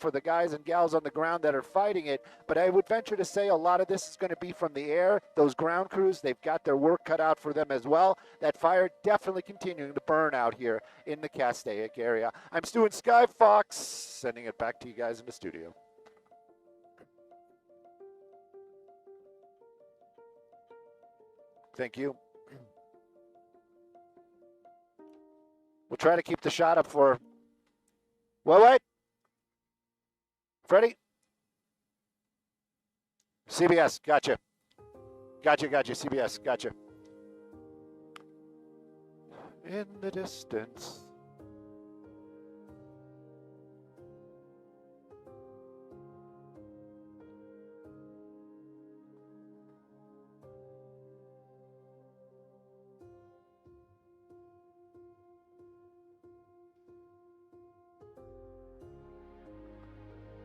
for the guys and gals on the ground that are fighting it, but I would venture to say a lot of this is going to be from the air. Those ground crews, they've got their work cut out for them as well. That fire definitely continuing to burn out here in the Castaic area. I'm Stu and Sky Fox, sending it back to you guys in the studio. Thank you. We'll try to keep the shot up for... What? Freddie? CBS, gotcha. Gotcha, CBS, gotcha. In the distance.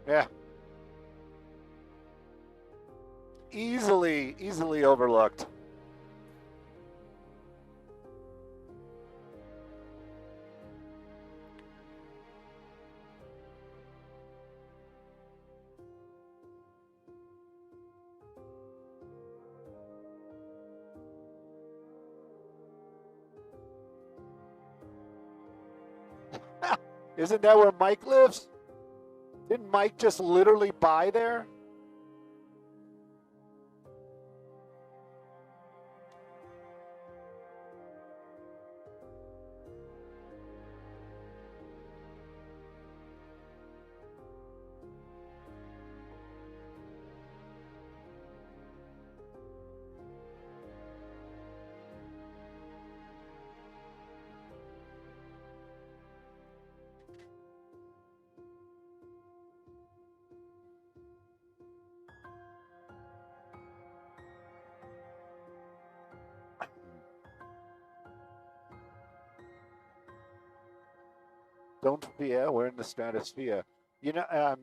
Yeah. Easily overlooked. Isn't that where Mike lives? Didn't Mike just literally buy there? Don't fear, we're in the stratosphere. You know, I'm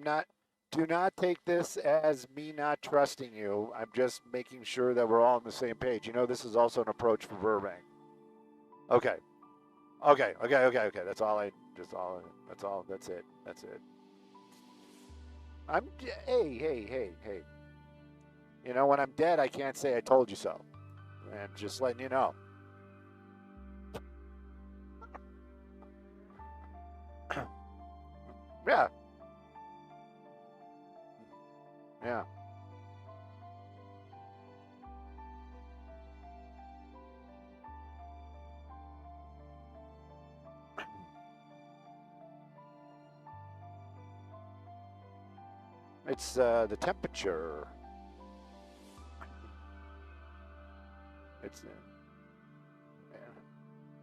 not. Do not take this as me not trusting you. I'm just making sure that we're all on the same page. You know, this is also an approach for Burbank. Okay. That's all. That's it. Hey. You know, when I'm dead, I can't say I told you so. And just letting you know. Yeah. Yeah. It's the temperature. It's. Yeah.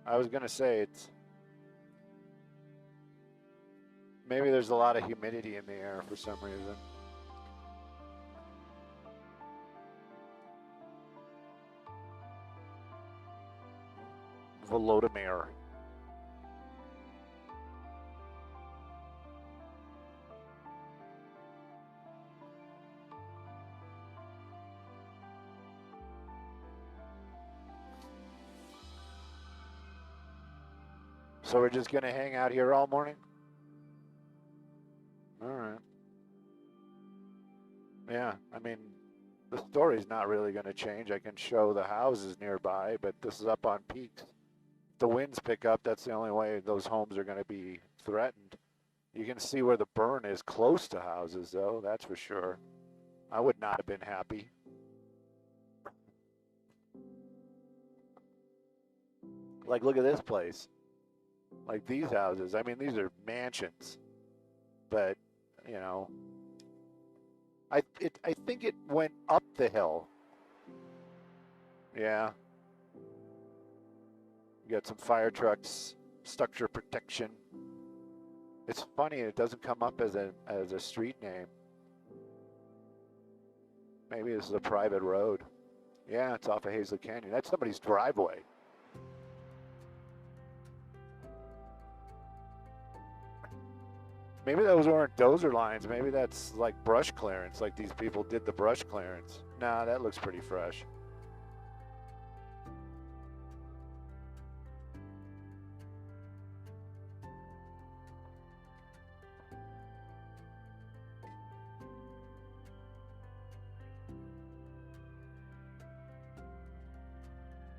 I was gonna say it's. Maybe there's a lot of humidity in the air for some reason. Volodymyr. So we're just gonna hang out here all morning? All right. Yeah, I mean, the story's not really going to change. I can show the houses nearby, but this is up on peaks. If the winds pick up, that's the only way those homes are going to be threatened. You can see where the burn is close to houses, though, that's for sure. I would not have been happy. Like, look at this place. Like these houses. I mean, these are mansions. But, you know, I think it went up the hill. Yeah. You got some fire trucks, structure protection. It's funny, it doesn't come up as a street name. Maybe this is a private road. Yeah, it's off of Hazley Canyon. That's somebody's driveway. Maybe those weren't dozer lines. Maybe that's like brush clearance, like these people did the brush clearance. Nah, that looks pretty fresh.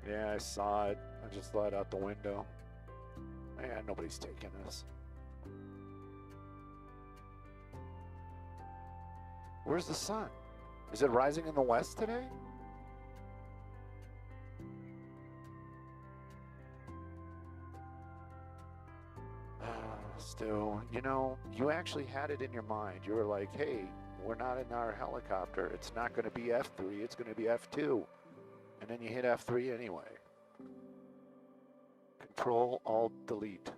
Yeah, I saw it. I just let out the window. Yeah, nobody's taking us. Where's the sun? Is it rising in the west today? Stu, you know, you actually had it in your mind. You were like, hey, we're not in our helicopter. It's not going to be F3, it's going to be F2. And then you hit F3 anyway. Control, Alt, Delete.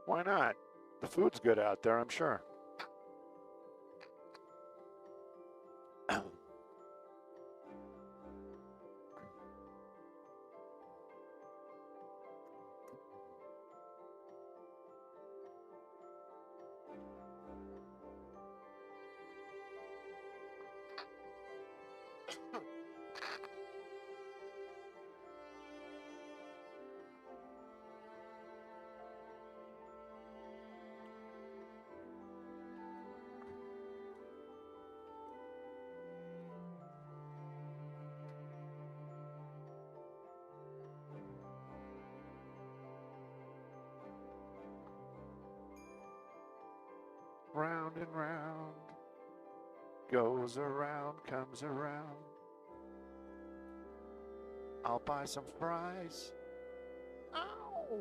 Why not? The food's good out there, I'm sure. Round and round, goes around, comes around. I'll buy some fries. Ow!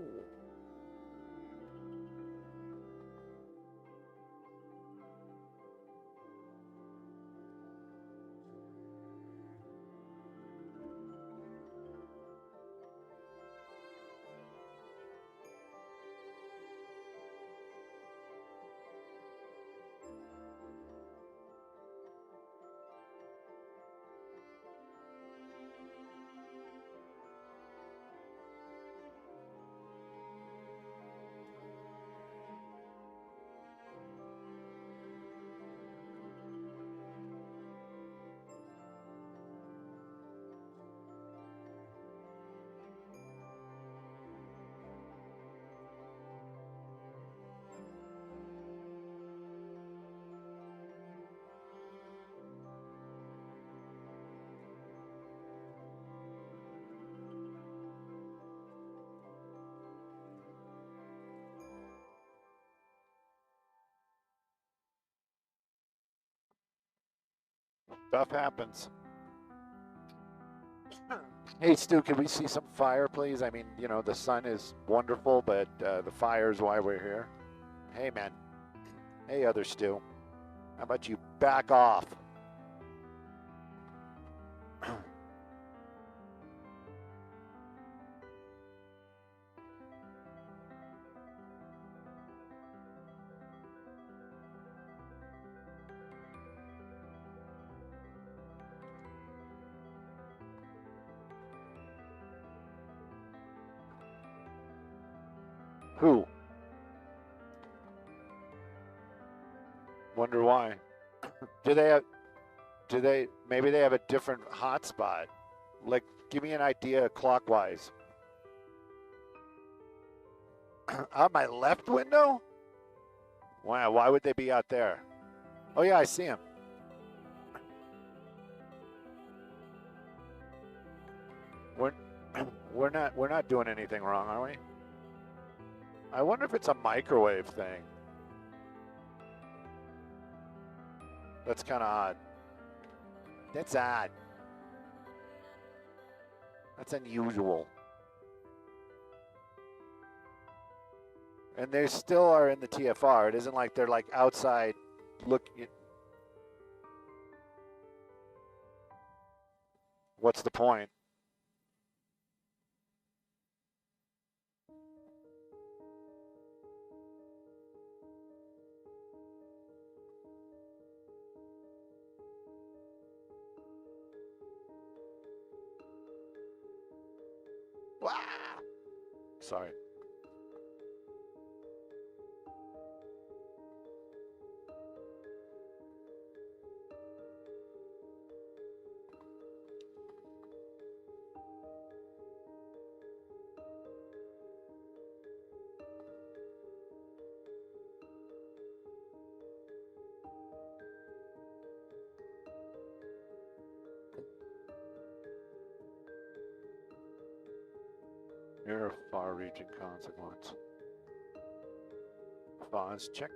Stuff happens. Hey, Stu, can we see some fire, please? I mean, you know, the sun is wonderful, but the fire is why we're here. Hey, man. Hey, other Stu. How about you back off? Who? Wonder why. Maybe they have a different hotspot. Like, give me an idea clockwise. Out my left window? Wow, why would they be out there? Oh yeah, I see them. We're not doing anything wrong, are we? I wonder if it's a microwave thing. That's kind of odd. That's odd. That's unusual. And they still are in the TFR. It isn't like they're like outside looking. What's the point? Sorry. Near far reaching consequence. Pause check.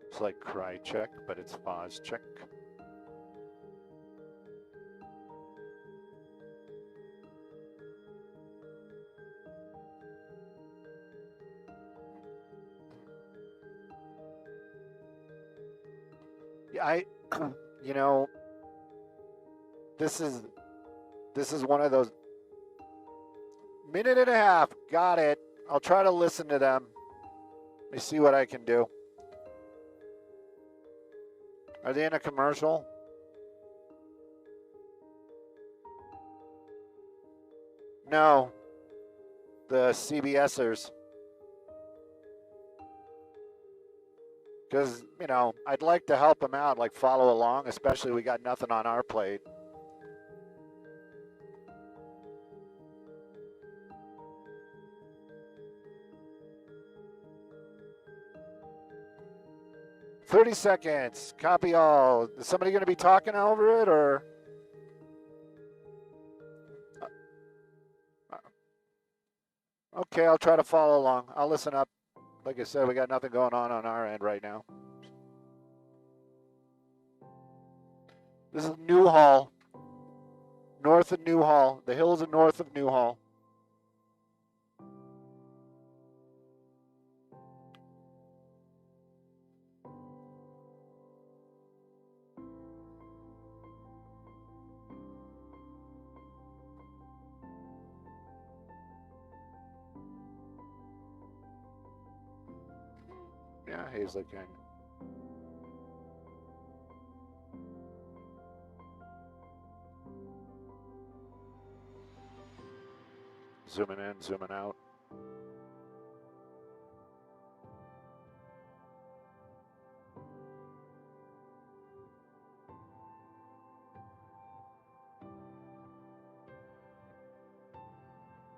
It's like cry check, but it's pause check. Yeah, you know, this is one of those. Minute and a half, got it. I'll try to listen to them. Let me see what I can do. Are they in a commercial? No. The CBSers. Because, you know, I'd like to help them out, like follow along, especially we got nothing on our plate. "30 seconds. Copy all. Is somebody going to be talking over it, or? Okay, I'll try to follow along. I'll listen up. Like I said, we got nothing going on our end right now. This is Newhall. North of Newhall. The hills are north of Newhall. Yeah, Hazley Canyon. Zooming in, zooming out.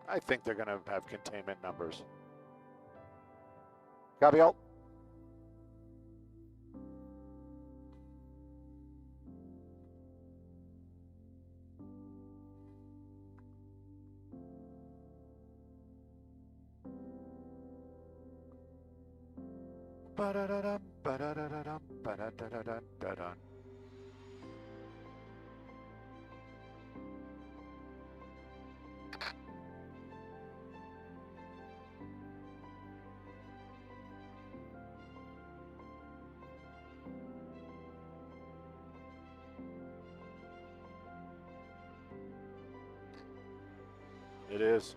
I think they're going to have containment numbers. Copy all. Ba-da-da-dum, ba-da-da-da-dum, ba-da-da-da-da-da-da. It is.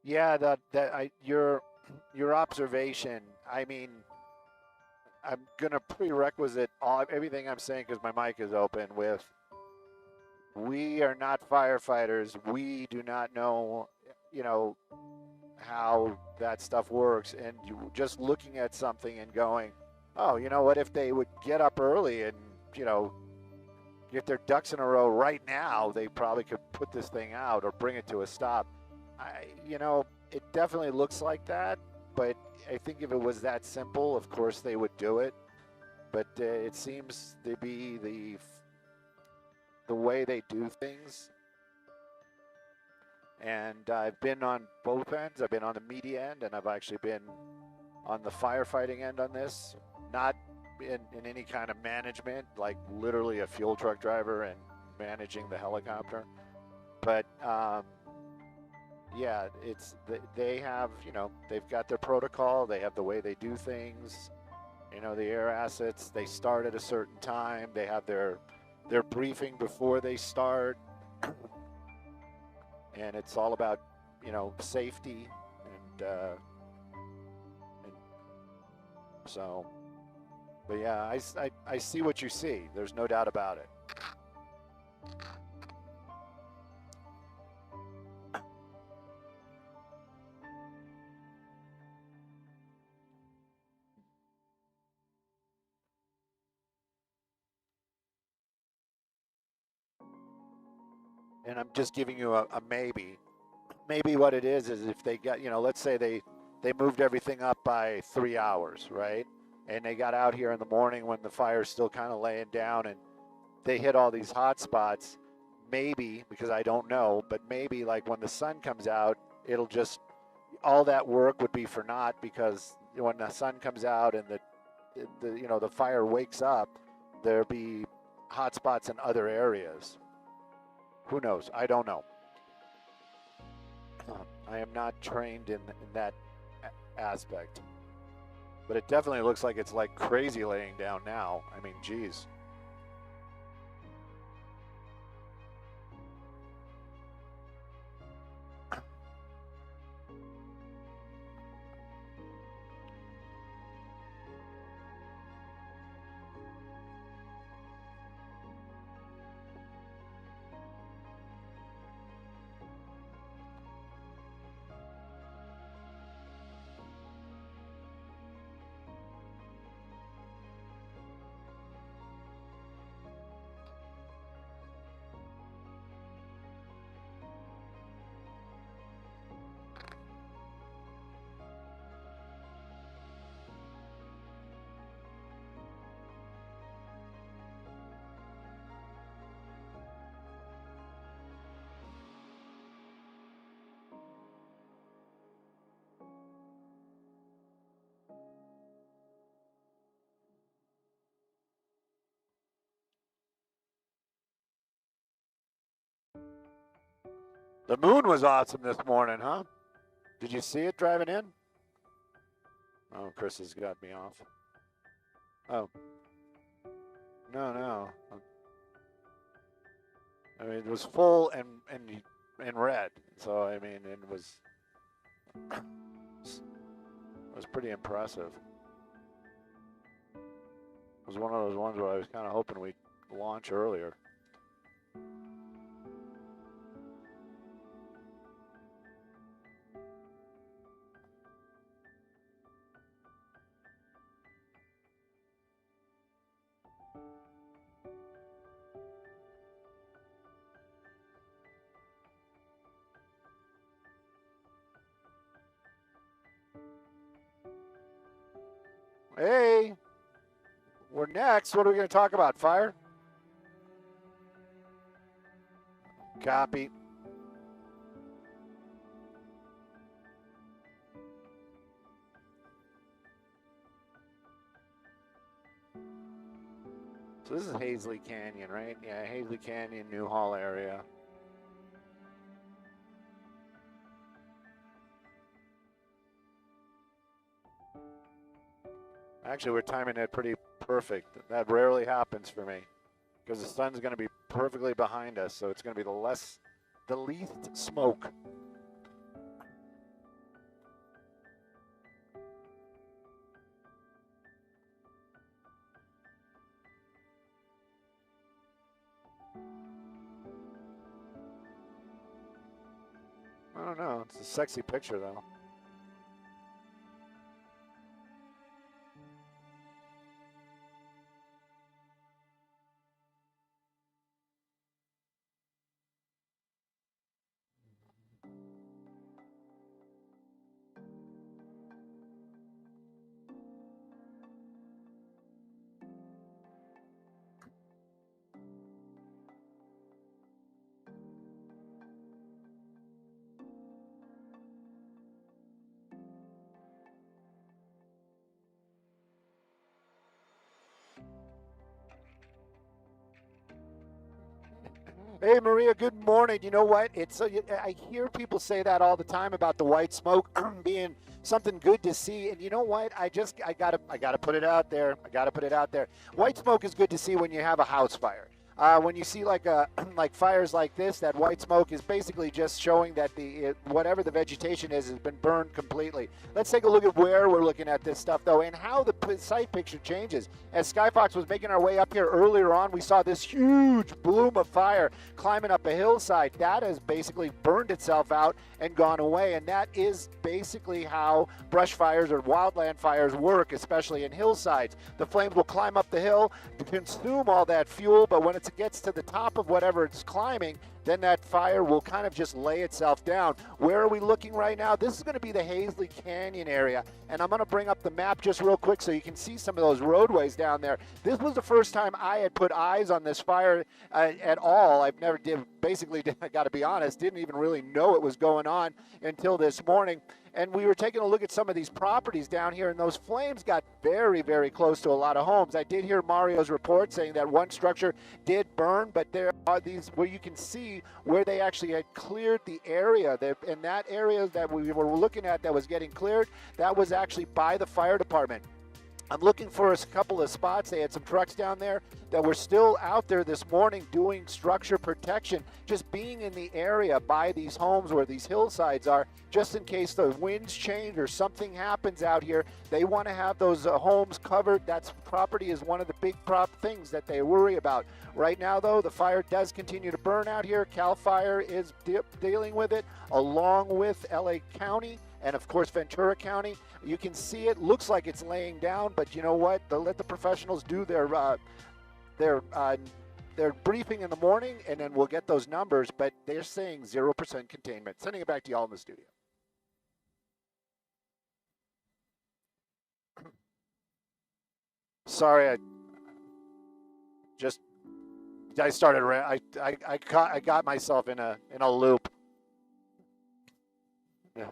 Yeah, your observation. I mean, I'm gonna prerequisite everything I'm saying because my mic is open. With we are not firefighters. We do not know, you know, how that stuff works. And you just looking at something and going, oh, you know what? If they would get up early and get their ducks in a row right now, they probably could put this thing out or bring it to a stop. It definitely looks like that, but I think if it was that simple, of course they would do it. But it seems to be the way they do things. And I've been on both ends. I've been on the media end, and I've actually been on the firefighting end on this. Not in any kind of management, like literally a fuel truck driver and managing the helicopter. But yeah, they have, you know, they've got their protocol. They have the way they do things. You know, the air assets, they start at a certain time. They have their briefing before they start, and it's all about, you know, safety and so. But yeah, I see what you see. There's no doubt about it. And I'm just giving you a maybe. Maybe what it is if they got, you know, let's say they moved everything up by 3 hours, right? And they got out here in the morning when the fire's still kind of laying down, and they hit all these hot spots. Maybe, because I don't know, but maybe like when the sun comes out, it'll just, all that work would be for naught, because when the sun comes out and the you know, the fire wakes up, there'll be hot spots in other areas. Who knows? I don't know. I am not trained in that aspect, but it definitely looks like it's like crazy laying down now. I mean, geez. The moon was awesome this morning, huh? Did you see it driving in? Oh, Chris has got me off. Oh, no, no. I mean, it was full and red. So I mean, it was pretty impressive. It was one of those ones where I was kind of hoping we'd launch earlier. Hey, we're next. What are we going to talk about? Fire? Copy. So this is Hazley Canyon, right? Yeah, Hazley Canyon, Newhall area. Actually, we're timing it pretty perfect. That rarely happens for me because the sun's going to be perfectly behind us, so it's going to be the least smoke. I don't know. It's a sexy picture, though. Hey Maria, good morning. You know what? I hear people say that all the time about the white smoke being something good to see. And you know what? I gotta put it out there. I gotta put it out there. White smoke is good to see when you have a house fire. When you see like like fires like this, that white smoke is basically just showing that whatever the vegetation is has been burned completely. Let's take a look at where we're looking at this stuff though, and how the site picture changes. As Skyfox was making our way up here earlier on, we saw this huge bloom of fire climbing up a hillside. That has basically burned itself out and gone away, and that is basically how brush fires or wildland fires work, especially in hillsides. The flames will climb up the hill to consume all that fuel, but when it gets to the top of whatever it's climbing, then that fire will kind of just lay itself down. Where are we looking right now? This is going to be the Hazley Canyon area, and I'm going to bring up the map just real quick so you can see some of those roadways down there. This was the first time I had put eyes on this fire at all. I've never did, basically, I got to be honest, didn't even really know it was going on until this morning. And we were taking a look at some of these properties down here, and those flames got very, very close to a lot of homes. I did hear Mario's report saying that one structure did burn, but there are these where you can see where they actually had cleared the area. And that area that we were looking at that was getting cleared, that was actually by the fire department. I'm looking for a couple of spots. They had some trucks down there that were still out there this morning doing structure protection, just being in the area by these homes where these hillsides are, just in case the winds change or something happens out here. They want to have those homes covered. That's property is one of the big things that they worry about. Right now, though, the fire does continue to burn out here. CAL FIRE is dealing with it, along with LA County and, of course, Ventura County. You can see it. Looks like it's laying down, but you know what? They'll let the professionals do their briefing in the morning, and then we'll get those numbers. But they're saying 0% containment. Sending it back to y'all in the studio. Sorry, I started. I got myself in a loop. Yeah.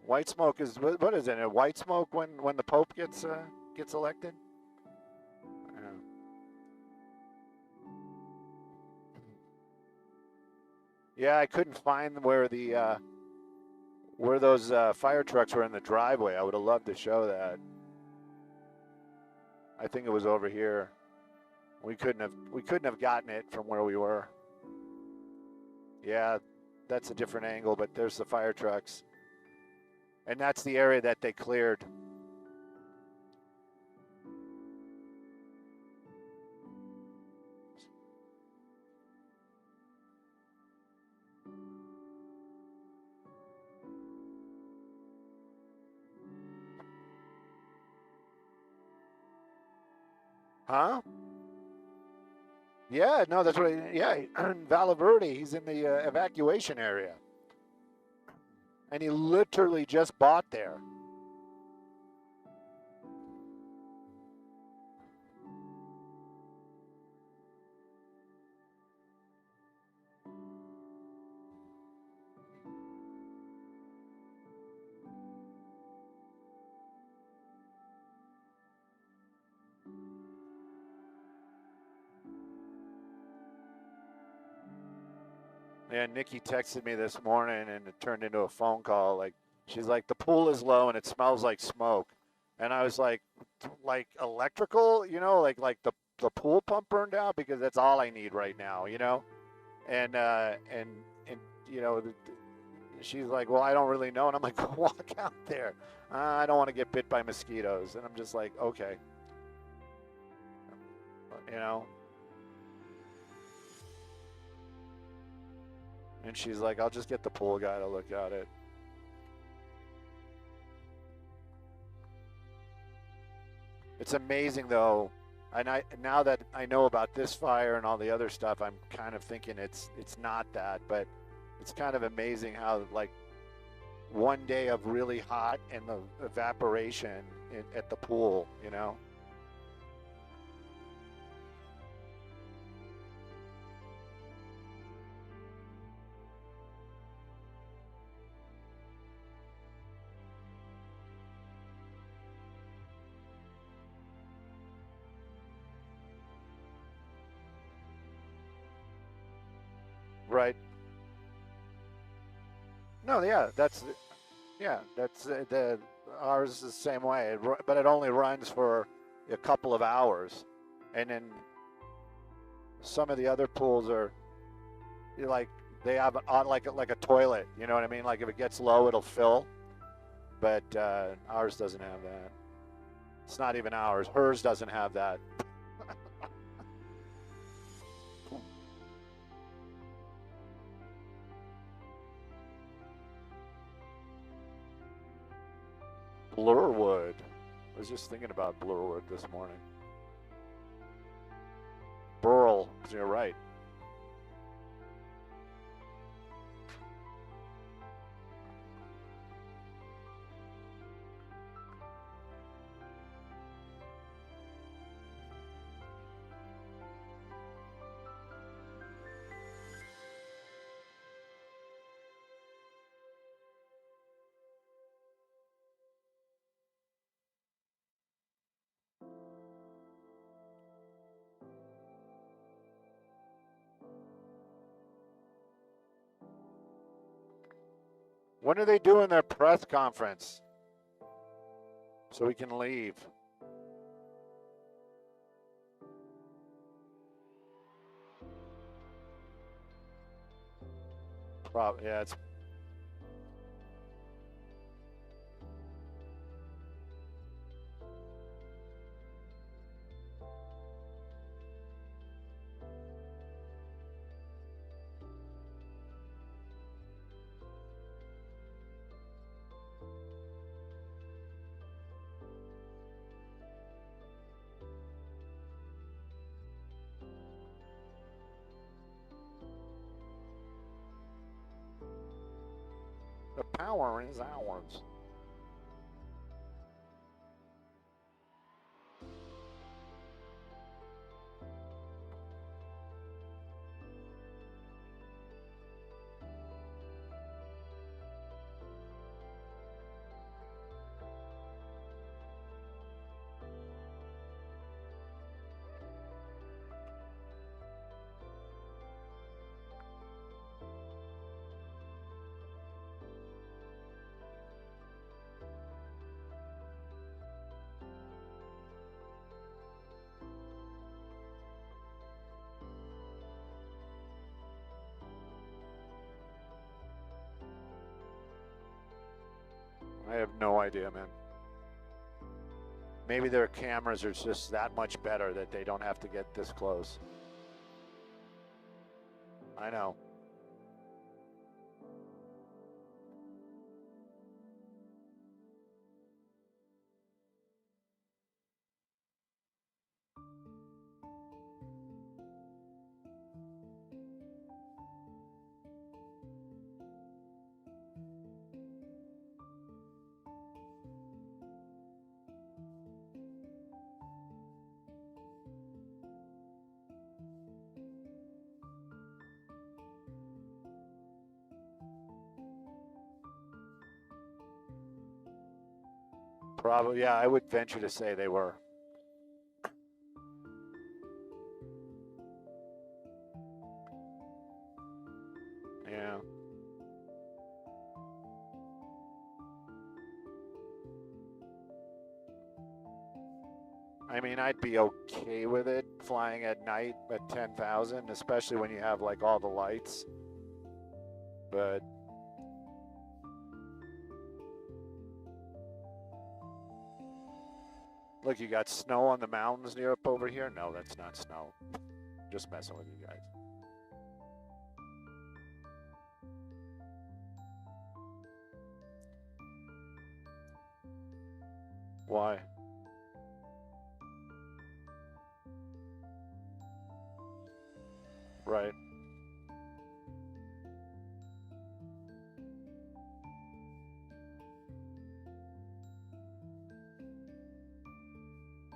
White smoke is what is it? A white smoke when the Pope gets elected? Yeah. Yeah, I couldn't find where those fire trucks were in the driveway. I would have loved to show that. I think it was over here. We couldn't have gotten it from where we were. Yeah, that's a different angle, but there's the fire trucks. And that's the area that they cleared. Huh? Yeah, no, that's what. Yeah, Valle Verde. He's in the evacuation area, and he literally just bought there. Yeah, Nikki texted me this morning, and it turned into a phone call. Like, she's like, the pool is low and it smells like smoke, and I was like electrical, like the pool pump burned out, because that's all I need right now, and she's like, well, I don't really know, and I'm like, go walk out there. I don't want to get bit by mosquitoes, and I'm just like, okay, you know. And she's like, I'll just get the pool guy to look at it. It's amazing, though. And now that I know about this fire and all the other stuff, I'm kind of thinking it's not that. But it's kind of amazing how, like, one day of really hot and the evaporation at the pool, you know? Right. No, yeah, that's the ours is the same way, but it only runs for a couple of hours, and then some of the other pools are like they have it on like a toilet. You know what I mean? Like if it gets low, it'll fill, but ours doesn't have that. It's not even ours. Hers doesn't have that. Blurwood. I was just thinking about Blurwood this morning. Burl, you're right. When are they doing their press conference? So we can leave. Yeah, it's. The power is ours. I have no idea, man. Maybe their cameras are just that much better that they don't have to get this close. I know. Probably, yeah, I would venture to say they were. Yeah. I mean, I'd be okay with it flying at night at 10,000, especially when you have like all the lights. But look, you got snow on the mountains near up over here? No, that's not snow. Just messing with you guys. Why? Right.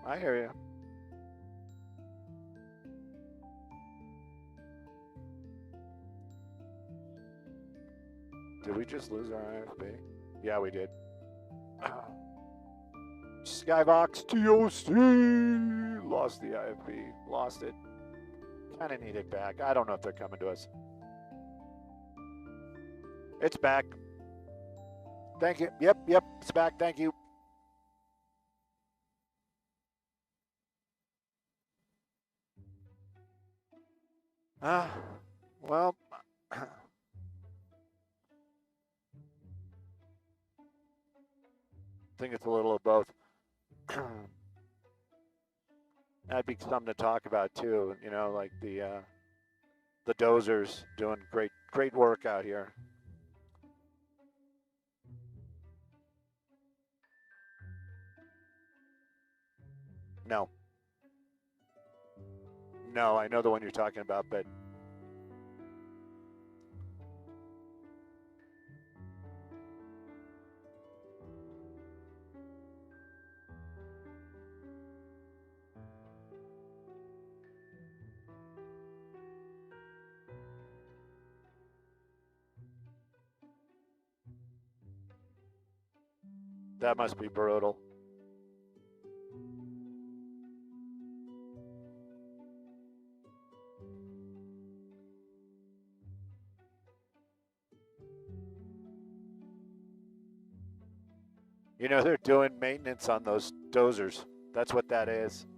I hear you. Did we just lose our IFB? Yeah, we did. Skybox TOC lost the IFB. Lost it. Kind of need it back. I don't know if they're coming to us. It's back. Thank you. Yep, it's back. Thank you. Well, I think it's a little of both. That'd be something to talk about too. You know, like the dozers doing great work out here. No. No, I know the one you're talking about, but that must be brutal. You know, they're doing maintenance on those dozers. That's what that is.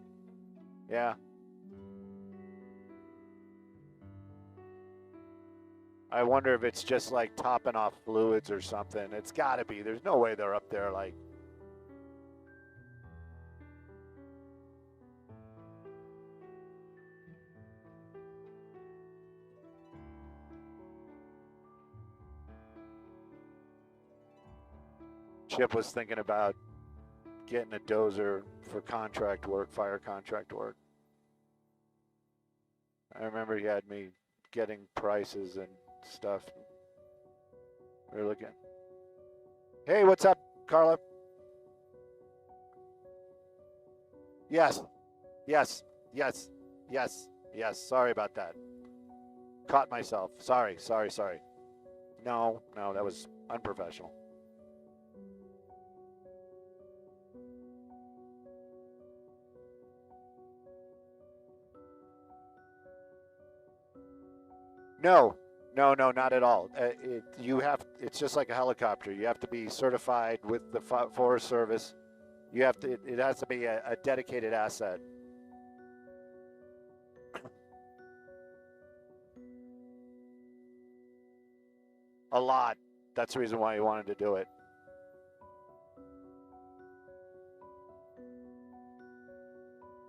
Yeah. I wonder if it's just like topping off fluids or something. It's got to be. There's no way they're up there like. Chip was thinking about getting a dozer for contract work, fire contract work. I remember he had me getting prices and stuff. We were looking. Hey, what's up, Carla? Yes. Sorry about that. Caught myself. Sorry. No, that was unprofessional. No, not at all. It's just like a helicopter. You have to be certified with the Forest Service. You have to. It has to be a dedicated asset. A lot. That's the reason why you wanted to do it.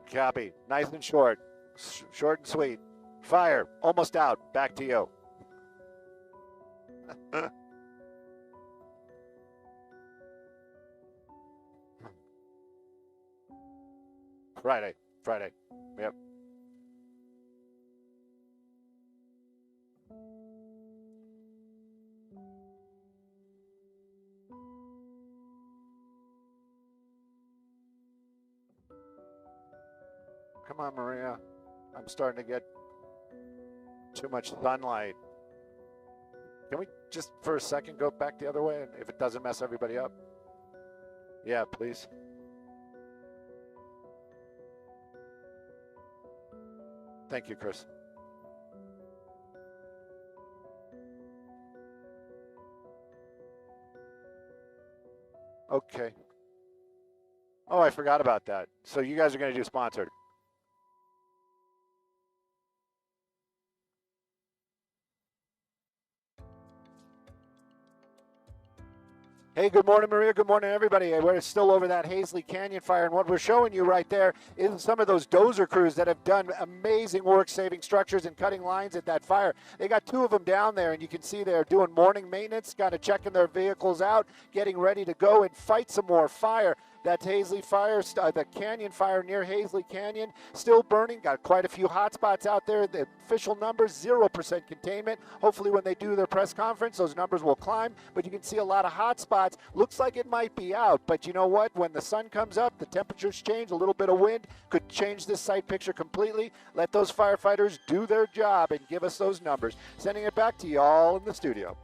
Copy. Nice and short. Short and sweet. Fire. Almost out. Back to you. Friday. Yep. Come on, Maria. I'm starting to get too much sunlight. Can we just for a second go back the other way if it doesn't mess everybody up? Yeah, please. Thank you, Chris. Okay. Oh, I forgot about that. So you guys are going to do sponsored. Hey, good morning, Maria. Good morning, everybody. We're still over that Hazley Canyon fire, and what we're showing you right there is some of those dozer crews that have done amazing work saving structures and cutting lines at that fire. They got two of them down there, and you can see they're doing morning maintenance, kind of checking their vehicles out, getting ready to go and fight some more fire. That Hazley fire, the canyon fire near Hazley Canyon, still burning. Got quite a few hot spots out there. The official numbers, 0% containment. Hopefully when they do their press conference, those numbers will climb. But you can see a lot of hot spots. Looks like it might be out. But you know what? When the sun comes up, the temperatures change. A little bit of wind could change this site picture completely. Let those firefighters do their job and give us those numbers. Sending it back to y'all in the studio.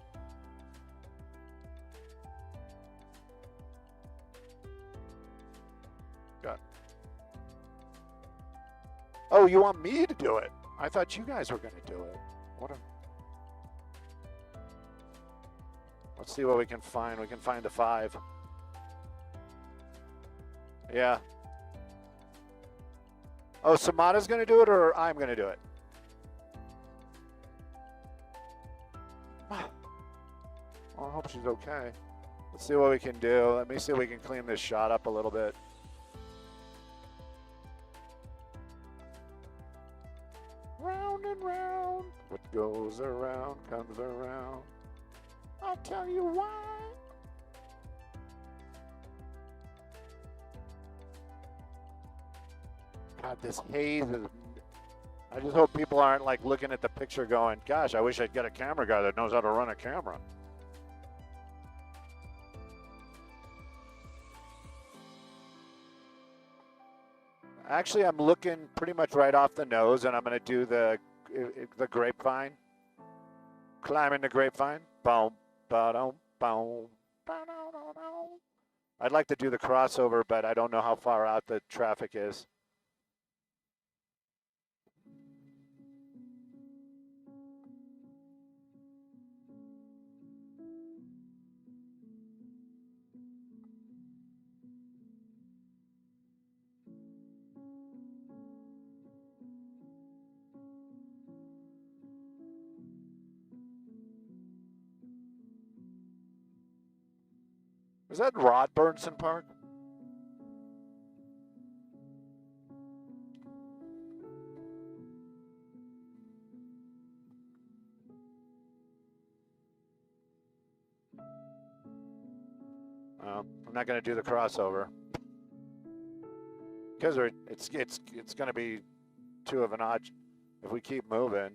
Oh, you want me to do it? I thought you guys were going to do it. What a... Let's see what we can find. We can find the 5. Yeah. Oh, Samada's going to do it, or I'm going to do it? Well, I hope she's okay. Let's see what we can do. Let me see if we can clean this shot up a little bit. Round and round, what goes around comes around. I'll tell you why. God, this haze is... I just hope people aren't like looking at the picture going, gosh, I wish I'd get a camera guy that knows how to run a camera. Actually, I'm looking pretty much right off the nose, and I'm going to do the grapevine. Climbing the grapevine. Boom, ba-dum, boom, ba-dum. I'd like to do the crossover, but I don't know how far out the traffic is. Is that Rod Burnson Park? I'm not going to do the crossover because it's going to be too of an odd if we keep moving.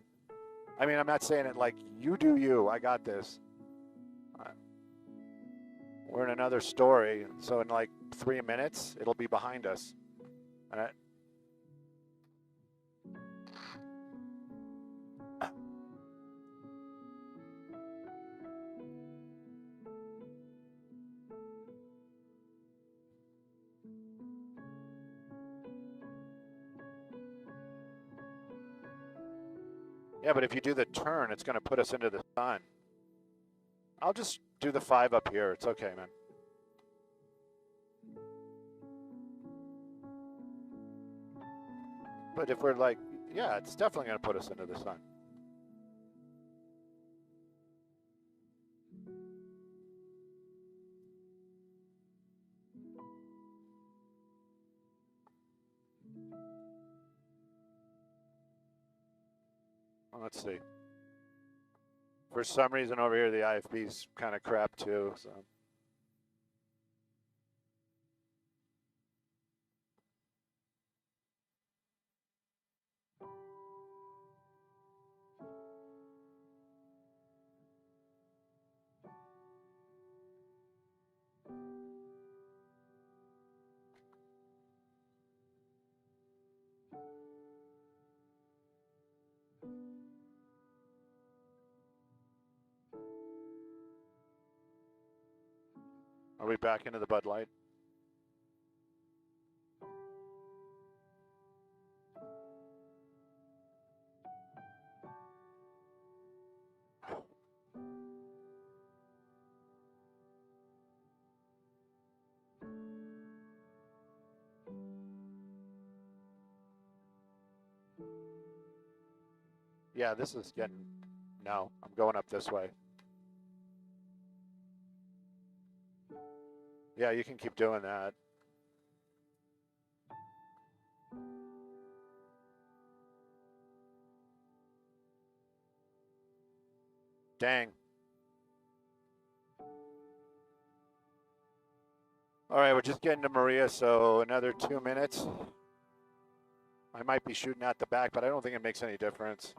I mean, I'm not saying it like you do you. I got this. We're in another story, so in like 3 minutes, it'll be behind us. Yeah, but if you do the turn, it's going to put us into the sun. I'll just do the 5 up here. It's okay, man. But if we're like, yeah, it's definitely going to put us into the sun. Well, let's see. For some reason over here, the IFB's kind of crap too, so. Are we back into the Bud Light? Yeah, this is getting, no, I'm going up this way. Yeah, you can keep doing that. Dang. All right, we're just getting to Maria, so another 2 minutes. I might be shooting out the back, but I don't think it makes any difference.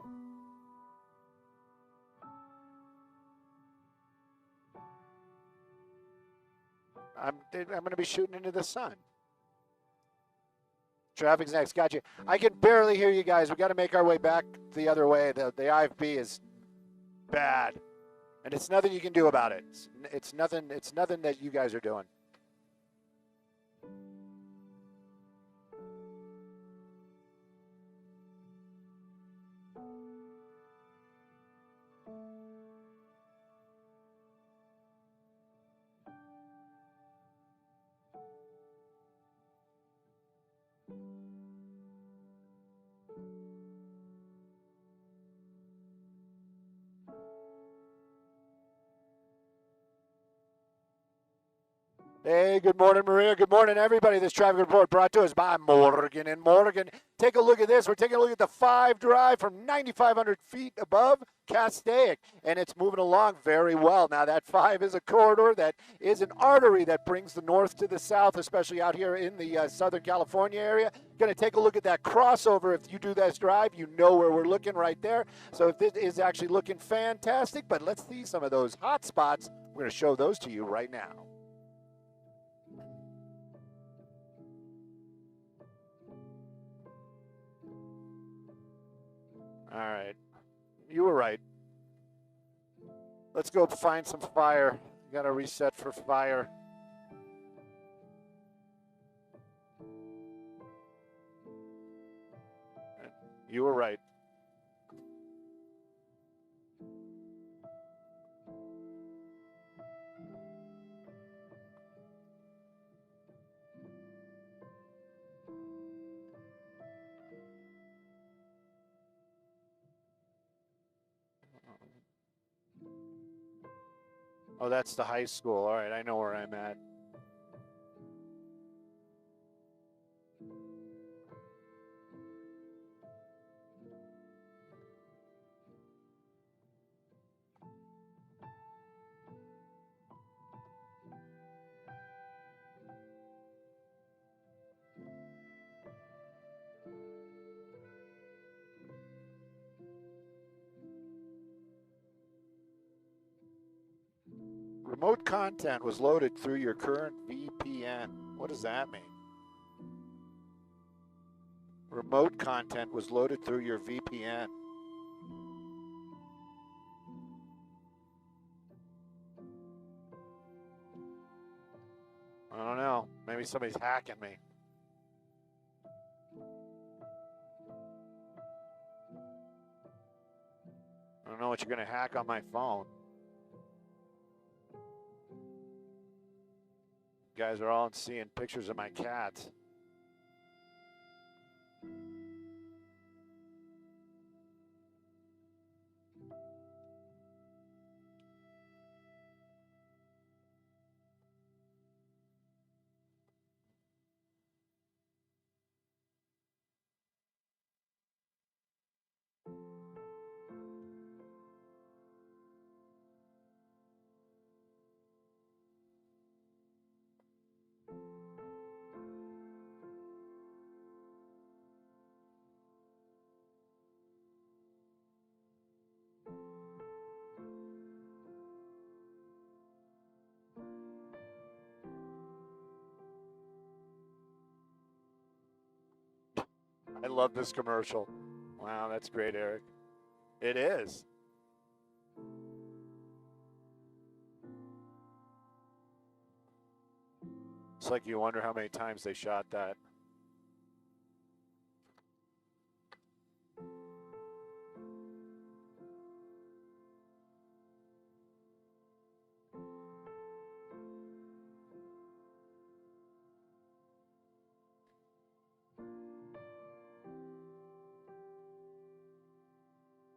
I'm going to be shooting into the sun. Traffic's next. Got you. I can barely hear you guys. We got to make our way back the other way. The IFB is bad, and it's nothing you can do about it. It's nothing. It's nothing that you guys are doing. Hey, good morning, Maria. Good morning, everybody. This traffic report brought to us by Morgan and Morgan. Take a look at this. We're taking a look at the 5 drive from 9,500 feet above Castaic, and it's moving along very well. Now, that 5 is a corridor that is an artery that brings the north to the south, especially out here in the Southern California area. Going to take a look at that crossover. If you do this drive, you know where we're looking right there. So if this is actually looking fantastic, but let's see some of those hot spots. We're going to show those to you right now. All right. You were right. Let's go find some fire. Got to reset for fire. You were right. Oh, that's the high school. All right, I know where I'm at. Remote content was loaded through your current VPN. What does that mean? Remote content was loaded through your VPN. I don't know. Maybe somebody's hacking me. I don't know what you're going to hack on my phone. You guys are all seeing pictures of my cats. I love this commercial. Wow, that's great, Eric. It is. It's like you wonder how many times they shot that.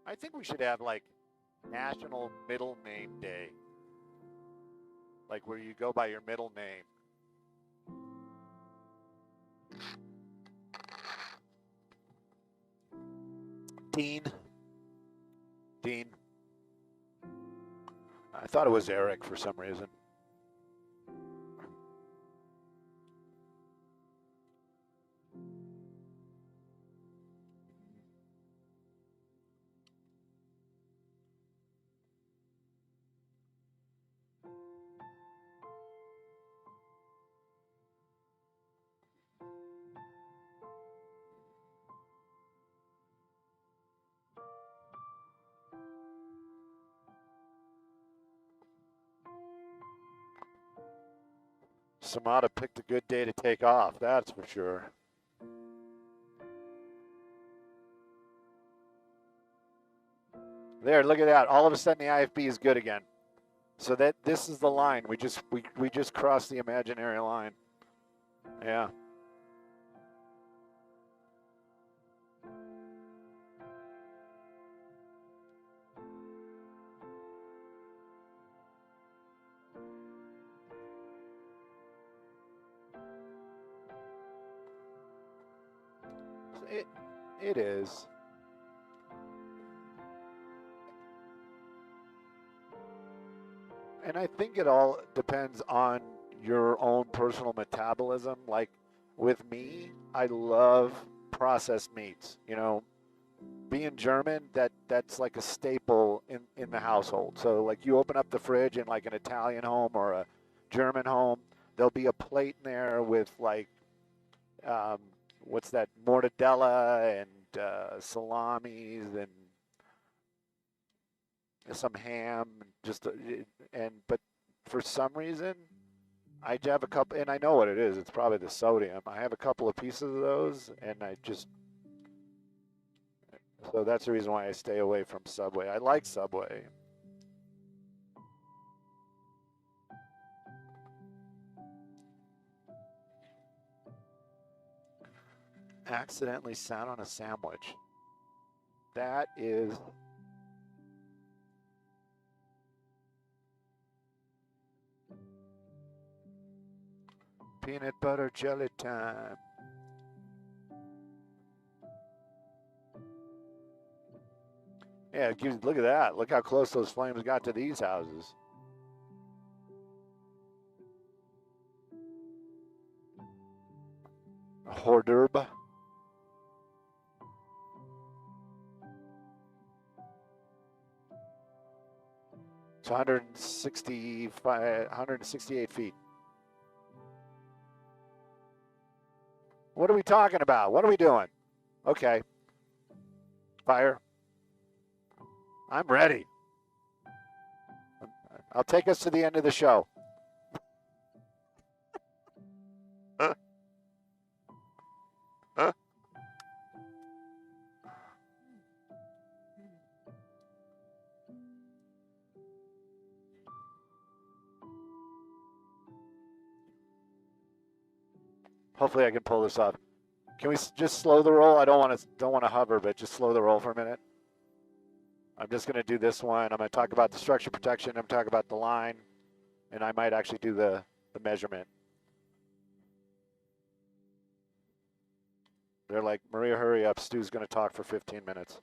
I think we should have like National Middle Name Day. Like where you go by your middle name. Dean. I thought it was Eric for some reason. Samata picked a good day to take off, that's for sure. There, look at that. All of a sudden the IFB is good again. So that this is the line. We just crossed the imaginary line. Yeah. It is. And I think it all depends on your own personal metabolism. Like with me, I love processed meats. You know, being German, that's like a staple in the household. So like you open up the fridge in like an Italian home or a German home, there'll be a plate in there with like um, what's that, mortadella and salamis and some ham, just and but for some reason I have a couple, and I know what it is. It's probably the sodium. I have a couple of pieces of those, and I just so that's the reason why I stay away from Subway. I like Subway. Accidentally sat on a sandwich. That is peanut butter jelly time. Yeah, look at that. Look how close those flames got to these houses. A hors d'oeuvre. It's 168 feet. What are we talking about? What are we doing? Okay. Fire. I'm ready. I'll take us to the end of the show. Huh? Huh? Hopefully I can pull this off. Can we just slow the roll? I don't want to hover, but just slow the roll for a minute. I'm just going to do this one. I'm going to talk about the structure protection. I'm going to talk about the line, and I might actually do the measurement. They're like, Maria, hurry up. Stu's going to talk for 15 minutes.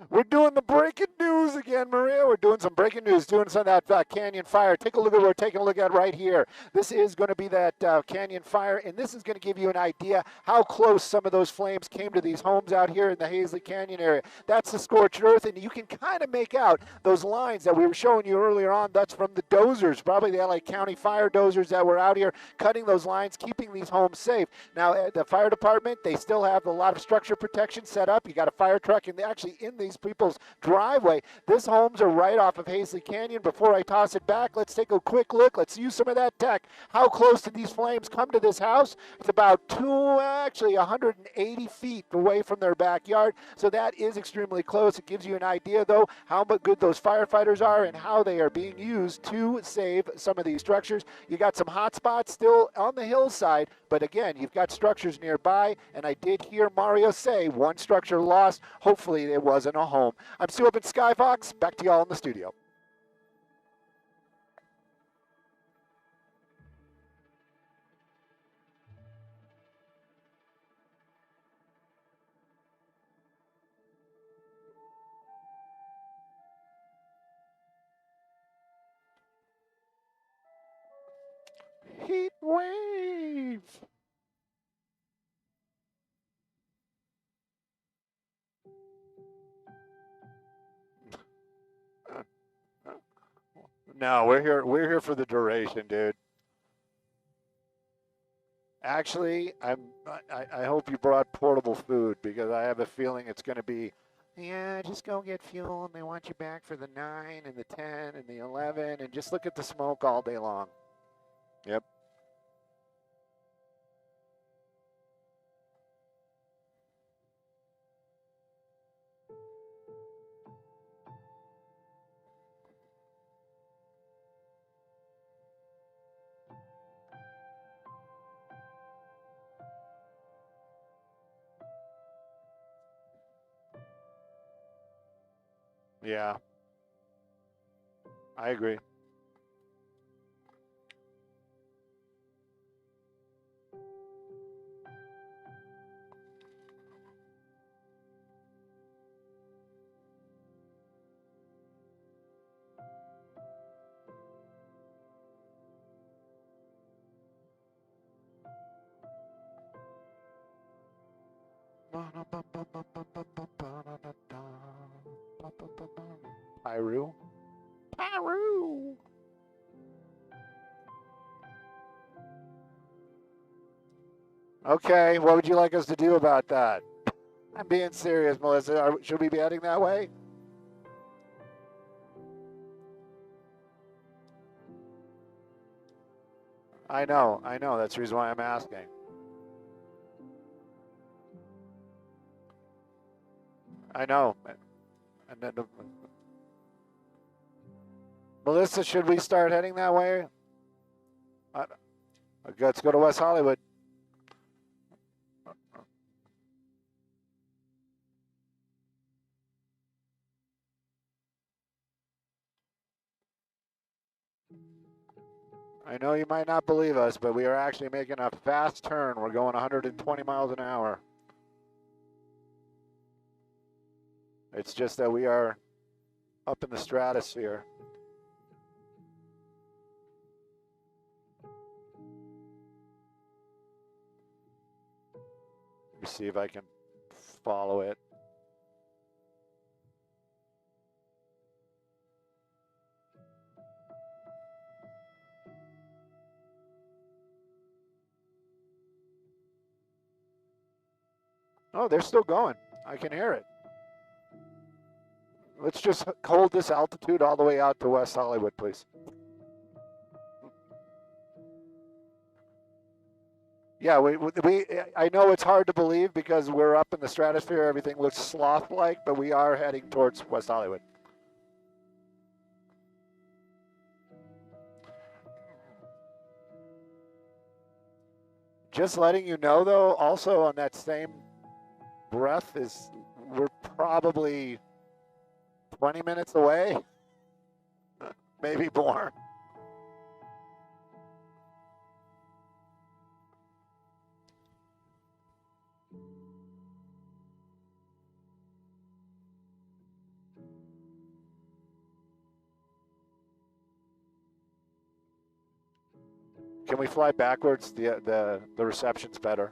We're doing the breaking news again, Maria. We're doing some breaking news, doing some of that canyon fire. Take a look at what we're taking a look at right here. This is going to be that canyon fire, and this is going to give you an idea how close some of those flames came to these homes out here in the Hazley Canyon area. That's the scorched earth, and you can kind of make out those lines that we were showing you earlier on. That's from the dozers, probably the LA County fire dozers that were out here cutting those lines, keeping these homes safe. Now, the fire department, they still have a lot of structure protection set up. You got a fire truck, and actually in these people's driveway. These homes are right off of Hazley Canyon. Before I toss it back, let's take a quick look. Let's use some of that tech. How close did these flames come to this house? It's about 180 feet away from their backyard. So that is extremely close. It gives you an idea, though, how good those firefighters are and how they are being used to save some of these structures. You got some hot spots still on the hillside, but again, you've got structures nearby, and I did hear Mario say one structure lost. Hopefully it wasn't a home. I'm Stu up in Skyfox. Back to y'all in the studio. Heat wave. No, we're here. We're here for the duration, dude. Actually, I hope you brought portable food because I have a feeling it's going to be, yeah, just go get fuel and they want you back for the 9 and the 10 and the 11 and just look at the smoke all day long. Yep. Yeah, I agree. Pyru. Pyru. Okay, what would you like us to do about that? I'm being serious, Melissa. Should we be heading that way? I know. That's the reason why I'm asking. I know. And then Melissa, should we start heading that way? Let's go to West Hollywood. I know you might not believe us, but we are actually making a fast turn. We're going 120 miles an hour. It's just that we are up in the stratosphere. Let me see if I can follow it. Oh, they're still going. I can hear it. Let's just hold this altitude all the way out to West Hollywood, please. Yeah, I know it's hard to believe because we're up in the stratosphere. Everything looks sloth-like, but we are heading towards West Hollywood. Just letting you know, though, also on that same breath is we're probably 20 minutes away, maybe more. Can we fly backwards? The reception's better.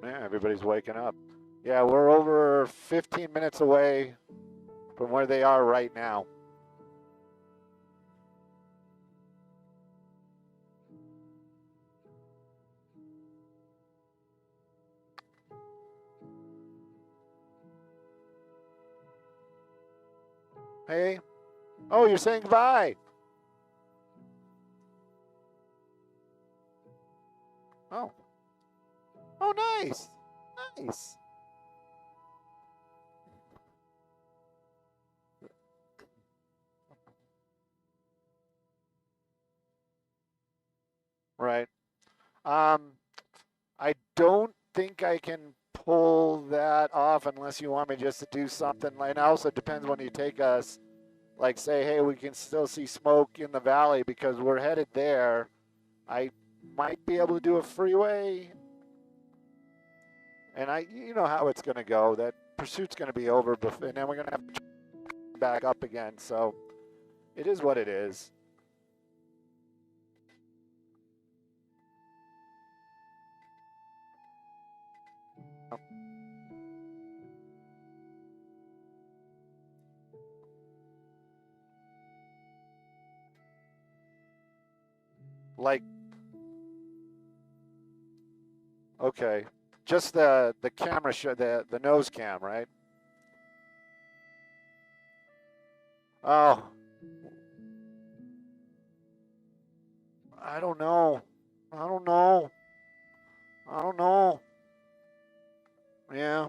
Yeah, everybody's waking up. Yeah, we're over 15 minutes away from where they are right now. Hey. Oh, you're saying goodbye. Oh. Oh, nice. Nice. Right. I don't think I can pull that off unless you want me just to do something. And also it depends when you take us, like say, hey, we can still see smoke in the valley because we're headed there. I might be able to do a freeway. And you know how it's going to go. That pursuit's going to be over, and then we're going to have to back up again. So it is what it is. Like, okay, just the camera, the nose cam, right? Oh, I don't know. I don't know. Yeah.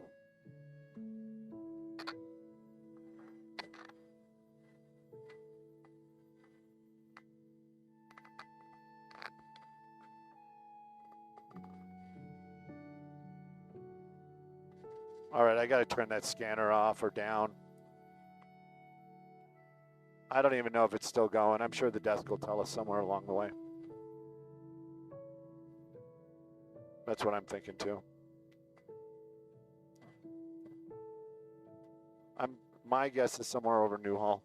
All right, I got to turn that scanner off or down. I don't even know if it's still going. I'm sure the desk will tell us somewhere along the way. That's what I'm thinking too. My guess is somewhere over Newhall.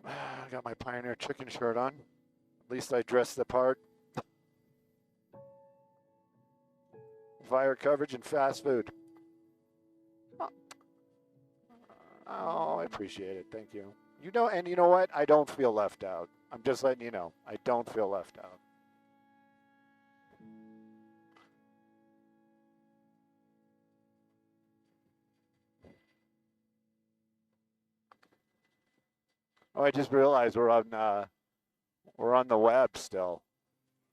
I got my Pioneer Chicken shirt on. At least I dressed the part. Fire coverage and fast food. Oh, I appreciate it. Thank you. You know, and you know what? I don't feel left out. I'm just letting you know. I don't feel left out. Oh, I just realized we're on the web still.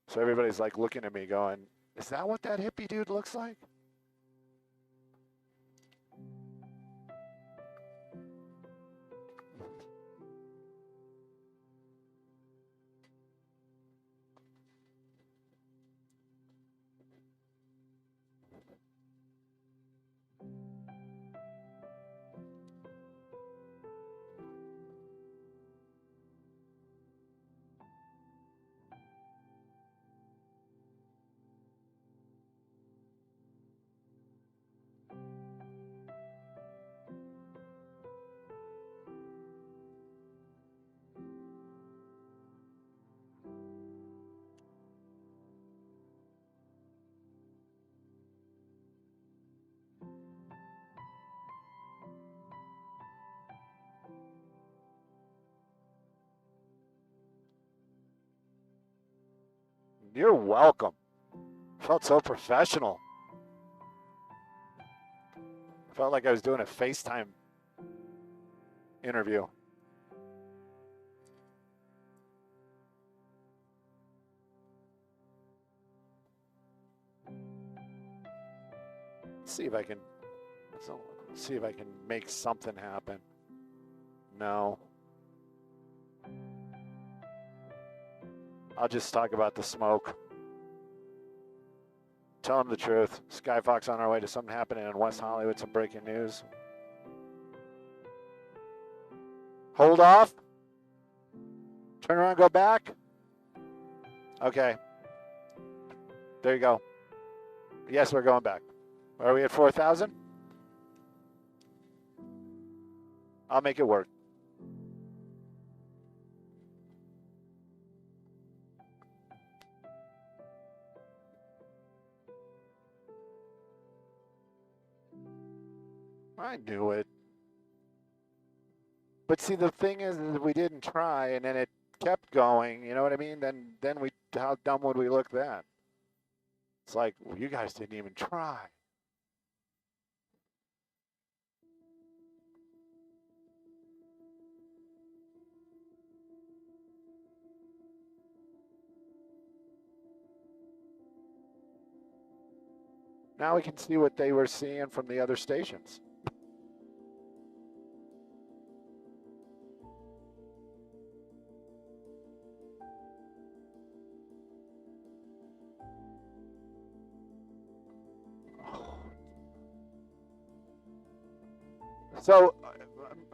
So everybody's like looking at me going, is that what that hippie dude looks like? You're welcome. Felt so professional. Felt like I was doing a FaceTime interview. Let's see if I can make something happen. No. I'll just talk about the smoke. Tell them the truth. Skyfox on our way to something happening in West Hollywood, some breaking news. Hold off. Turn around, go back. Okay. There you go. Yes, we're going back. Are we at 4,000? I'll make it work. I knew it. But see, the thing is we didn't try, and then it kept going. You know what I mean? Then how dumb would we look then? It's like, well, you guys didn't even try. Now we can see what they were seeing from the other stations. So,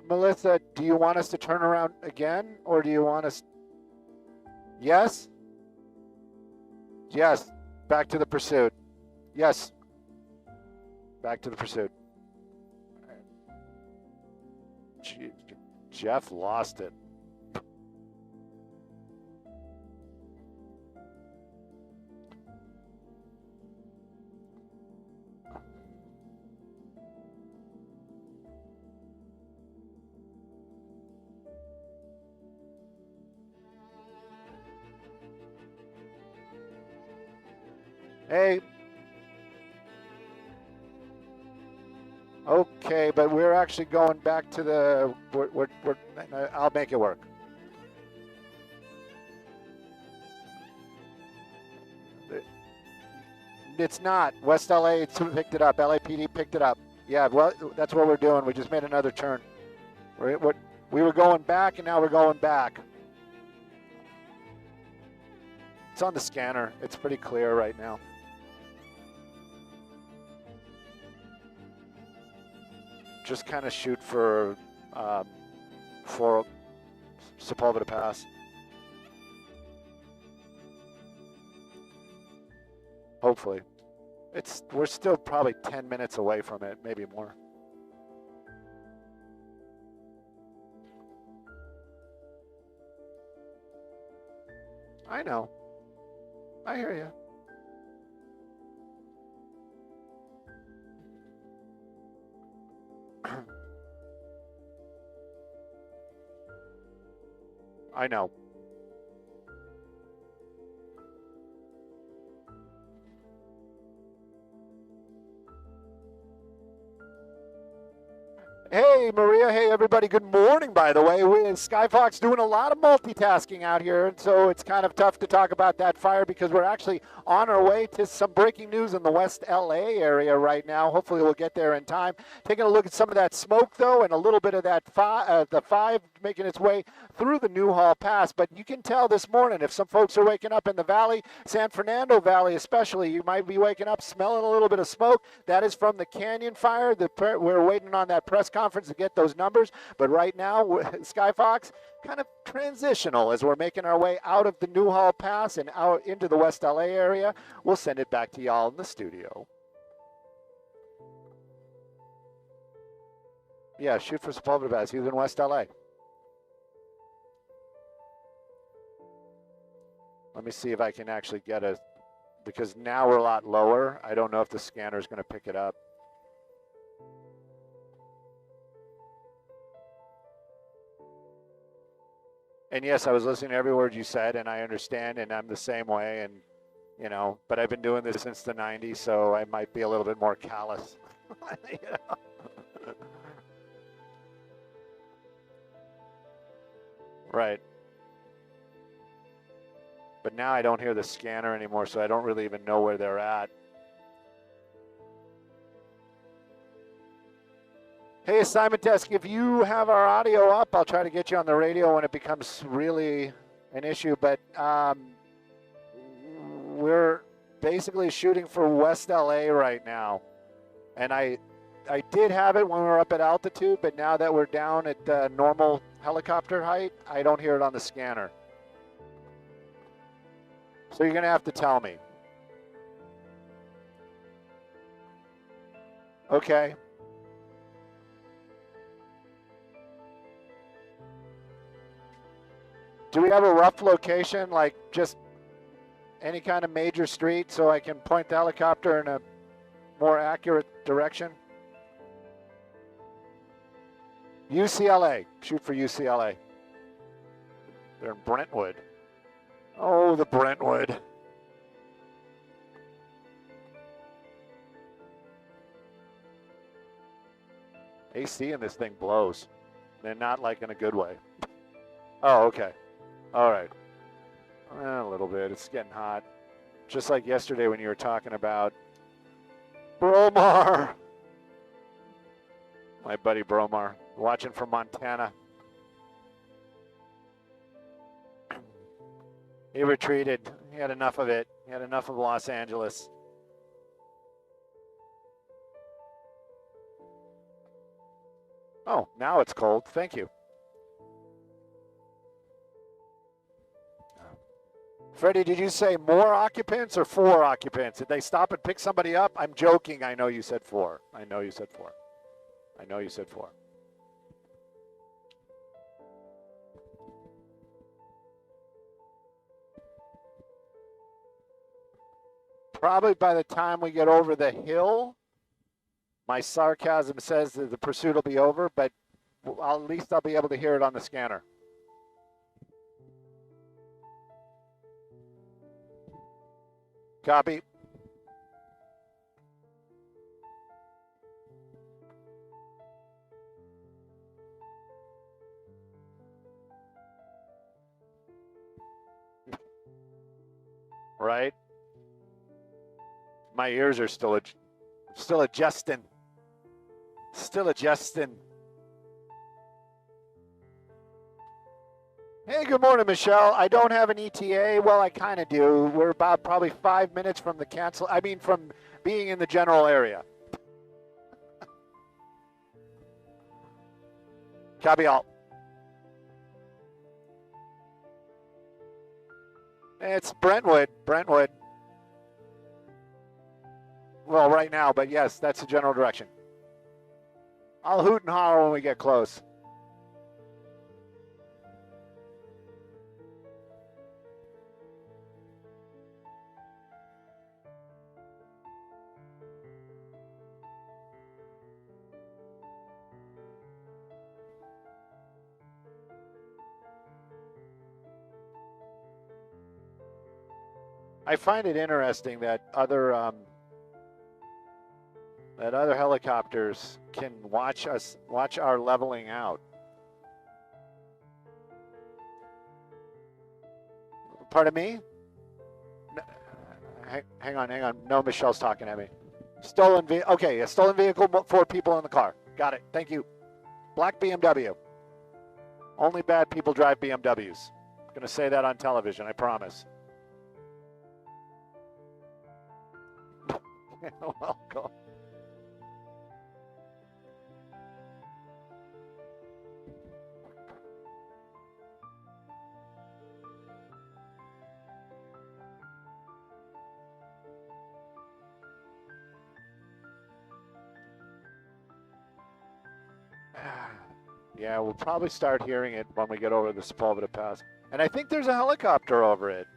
Melissa, do you want us to turn around again, or do you want us? Yes? Yes. Back to the pursuit. Yes. Back to the pursuit. Jeff lost it. Hey. Okay, but we're actually going back to the. I'll make it work. It's not. West LA picked it up. LAPD picked it up. Yeah, well, that's what we're doing. We just made another turn. We were going back, and now we're going back. It's on the scanner. It's pretty clear right now. Just kind of shoot for Sepulveda Pass. Hopefully. We're still probably 10 minutes away from it, maybe more. I know. I hear you. I know. Hey, Maria. Hey, everybody. Good morning, by the way. Skyfox doing a lot of multitasking out here, and so it's kind of tough to talk about that fire because we're actually on our way to some breaking news in the West LA area right now. Hopefully we'll get there in time. Taking a look at some of that smoke, though, and a little bit of that the 5 making its way through the Newhall Pass. But you can tell this morning if some folks are waking up in the valley, San Fernando Valley especially, you might be waking up smelling a little bit of smoke. That is from the Canyon fire. We're waiting on that press conference to get those numbers. But right now, Skyfox, kind of transitional as we're making our way out of the Newhall Pass and out into the West LA area. We'll send it back to y'all in the studio. Yeah, shoot for Sepulveda Pass. He's in West LA. Let me see if I can actually get because now we're a lot lower. I don't know if the scanner is going to pick it up. And yes, I was listening to every word you said, and I understand, and I'm the same way, and but I've been doing this since the 90s, so I might be a little bit more callous. Right. But now I don't hear the scanner anymore, so I don't really even know where they're at. Hey, assignment desk, if you have our audio up, I'll try to get you on the radio when it becomes really an issue. But we're basically shooting for West LA right now. And I did have it when we were up at altitude, but now that we're down at normal helicopter height, I don't hear it on the scanner. So you're going to have to tell me. Okay. Do we have a rough location, like just any kind of major street so I can point the helicopter in a more accurate direction? UCLA. Shoot for UCLA. They're in Brentwood. Oh, the Brentwood. AC in this thing blows. And not like in a good way. Oh, okay. All right. A little bit. It's getting hot. Just like yesterday when you were talking about Bromar. My buddy Bromar, watching from Montana. He retreated. He had enough of it. He had enough of Los Angeles. Oh, now it's cold. Thank you. Freddie, did you say more occupants or 4 occupants? Did they stop and pick somebody up? I'm joking. I know you said 4. I know you said 4. I know you said 4. Probably by the time we get over the hill, my sarcasm says that the pursuit will be over, but at least I'll be able to hear it on the scanner. Copy. Right? My ears are still adjusting. Still adjusting. Hey, good morning, Michelle. I don't have an ETA. Well, I kind of do. We're about probably 5 minutes from the from being in the general area. Copy all. It's Brentwood. Brentwood. Well, right now, but yes, that's the general direction. I'll hoot and holler when we get close. I find it interesting that other helicopters can watch our leveling out. Pardon me? Hang on. No, Michelle's talking at me. Stolen vehicle. Okay, a stolen vehicle, 4 people in the car. Got it. Thank you. Black BMW. Only bad people drive BMWs. I'm going to say that on television, I promise. Welcome. Yeah, we'll probably start hearing it when we get over the Sepulveda Pass. And I think there's a helicopter over it.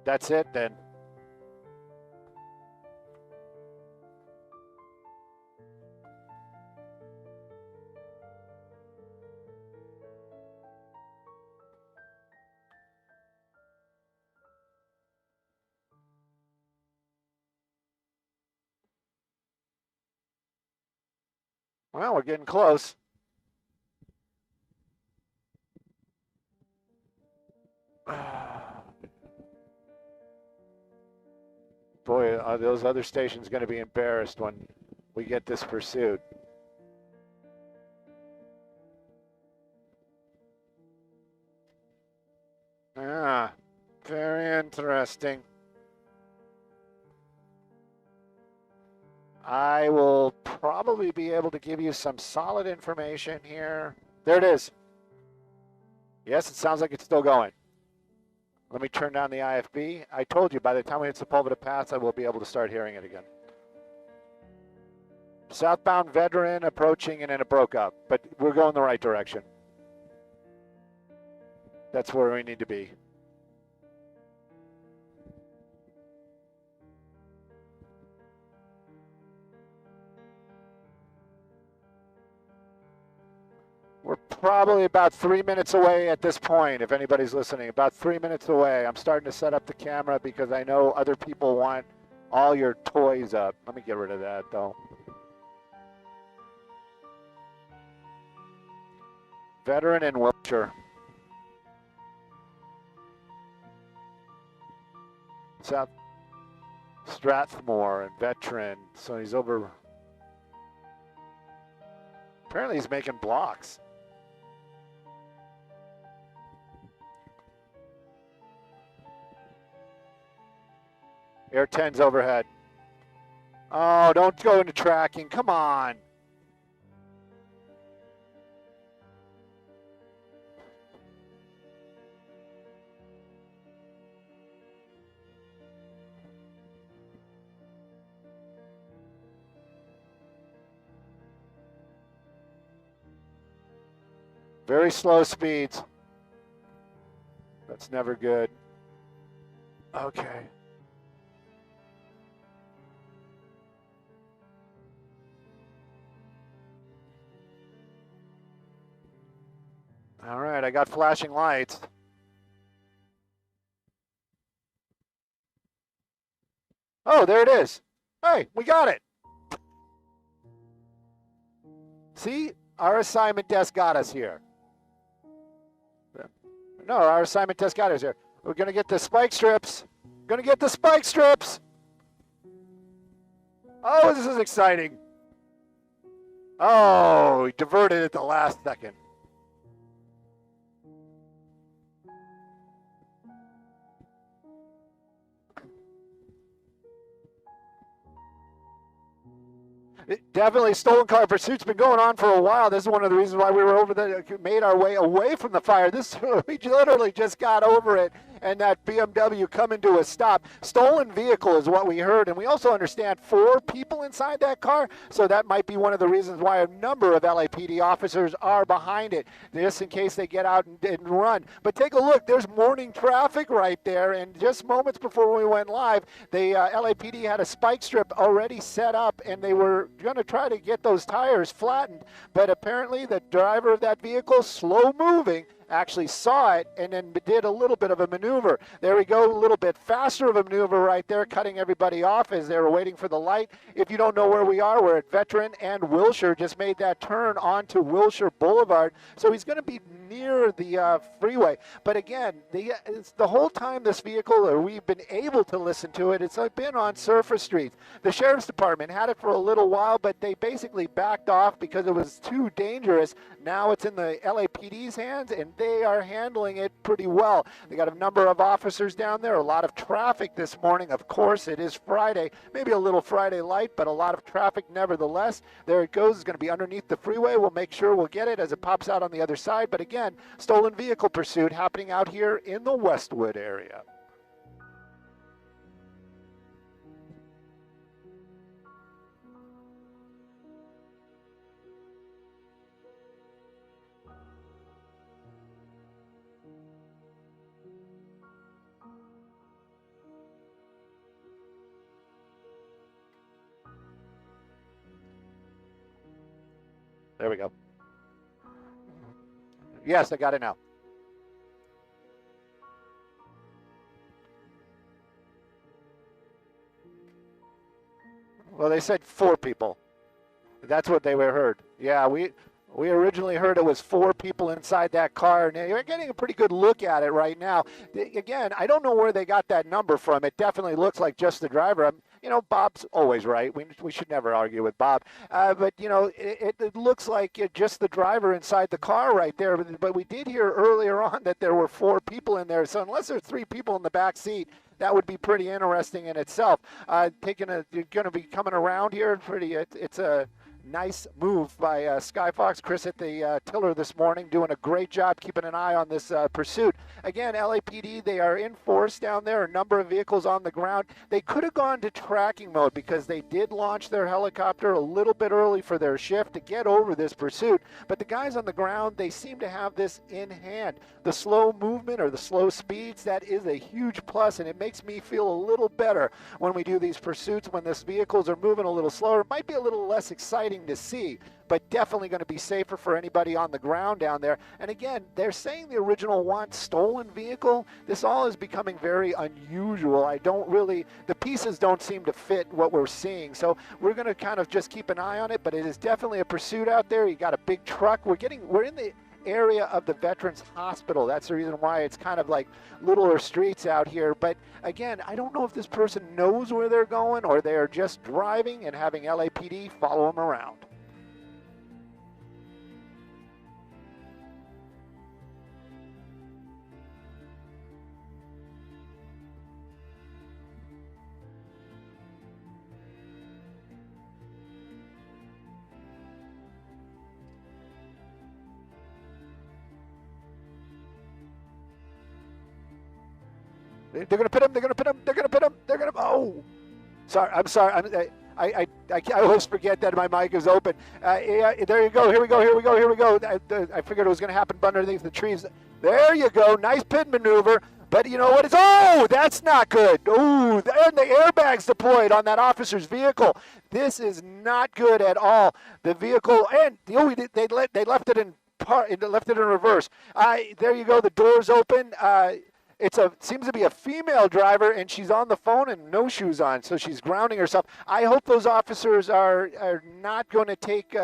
That's it then. Well, we're getting close. Boy, are those other stations going to be embarrassed when we get this pursuit. Ah, very interesting. I will probably be able to give you some solid information here. There it is. Yes, it sounds like it's still going. Let me turn down the IFB. I told you by the time we hit Sepulveda Pass, I will be able to start hearing it again. Southbound Veteran approaching, and then it broke up, but we're going the right direction. That's where we need to be. We're probably about 3 minutes away at this point, if anybody's listening. About 3 minutes away. I'm starting to set up the camera because I know other people want all your toys up. Let me get rid of that, though. Veteran in Wiltshire. South Strathmore and Veteran. So he's over. Apparently he's making blocks. Air 10's overhead. Oh, don't go into tracking. Come on. Very slow speeds. That's never good. Okay. All right, I got flashing lights. Oh, there it is. Hey, we got it. See, our assignment desk got us here. No, our assignment test guide is here. We're going to get the spike strips. Going to get the spike strips. Oh, this is exciting. Oh, he diverted at the last second. Definitely, stolen car pursuit's been going on for a while. This is one of the reasons why we were made our way away from the fire. We literally just got over it, and that BMW coming to a stop. Stolen vehicle is what we heard, and we also understand 4 people inside that car, so that might be one of the reasons why a number of LAPD officers are behind it, just in case they get out and run. But take a look, there's morning traffic right there, and just moments before we went live, the LAPD had a spike strip already set up, and they were going to try to get those tires flattened, but apparently the driver of that vehicle, slow moving, actually saw it and then did a little bit of a maneuver. There we go, a little bit faster of a maneuver right there, cutting everybody off as they were waiting for the light. If you don't know where we are, we're at Veteran and Wilshire. Just made that turn onto Wilshire Boulevard, so he's going to be near the freeway. But again, the whole time this vehicle, or we've been able to listen to it, it's been on surface streets. The Sheriff's Department had it for a little while, but they basically backed off because it was too dangerous. Now it's in the LAPD's hands, and they are handling it pretty well. They got a number of officers down there, a lot of traffic this morning. Of course, it is Friday, maybe a little Friday light, but a lot of traffic nevertheless. There it goes. It's going to be underneath the freeway. We'll make sure we'll get it as it pops out on the other side. But again, stolen vehicle pursuit happening out here in the Westwood area. There we go. Yes, I got it now. Well, they said 4 people. That's what they were heard. Yeah, we originally heard it was 4 people inside that car, and you're getting a pretty good look at it right now. Again, I don't know where they got that number from. It definitely looks like just the driver. You know, Bob's always right. We should never argue with Bob. But, you know, it looks like just the driver inside the car right there. But we did hear earlier on that there were 4 people in there. So unless there's 3 people in the back seat, that would be pretty interesting in itself. You're going to be coming around here. It's a nice move by Skyfox. Chris at the tiller this morning, doing a great job keeping an eye on this pursuit. Again, LAPD, they are in force down there, a number of vehicles on the ground. They could have gone to tracking mode because they did launch their helicopter a little bit early for their shift to get over this pursuit. But the guys on the ground, they seem to have this in hand. The slow movement or the slow speeds, that is a huge plus, and it makes me feel a little better when we do these pursuits, when these vehicles are moving a little slower. It might be a little less exciting to see, but definitely going to be safer for anybody on the ground down there. And again, they're saying the original want stolen vehicle. This all is becoming very unusual. The pieces don't seem to fit what we're seeing. So we're going to kind of just keep an eye on it, but it is definitely a pursuit out there. You got a big truck. We're in the area of the Veterans Hospital. That's the reason why it's kind of like littler streets out here. But again, I don't know if this person knows where they're going or they're just driving and having LAPD follow them around. They're going to pit him. They're going to pit him. They're going to pit him. They're going to. Oh, sorry. I'm sorry. I always forget that my mic is open. Yeah, there you go. Here we go. Here we go. Here we go. I figured it was going to happen underneath the trees. There you go. Nice pit maneuver. But you know what? That's not good. Oh, and the airbags deployed on that officer's vehicle. This is not good at all. The vehicle, and they left it in reverse. There you go. The door's open. Seems to be a female driver, and she's on the phone and no shoes on, so she's grounding herself. I hope those officers are not going to take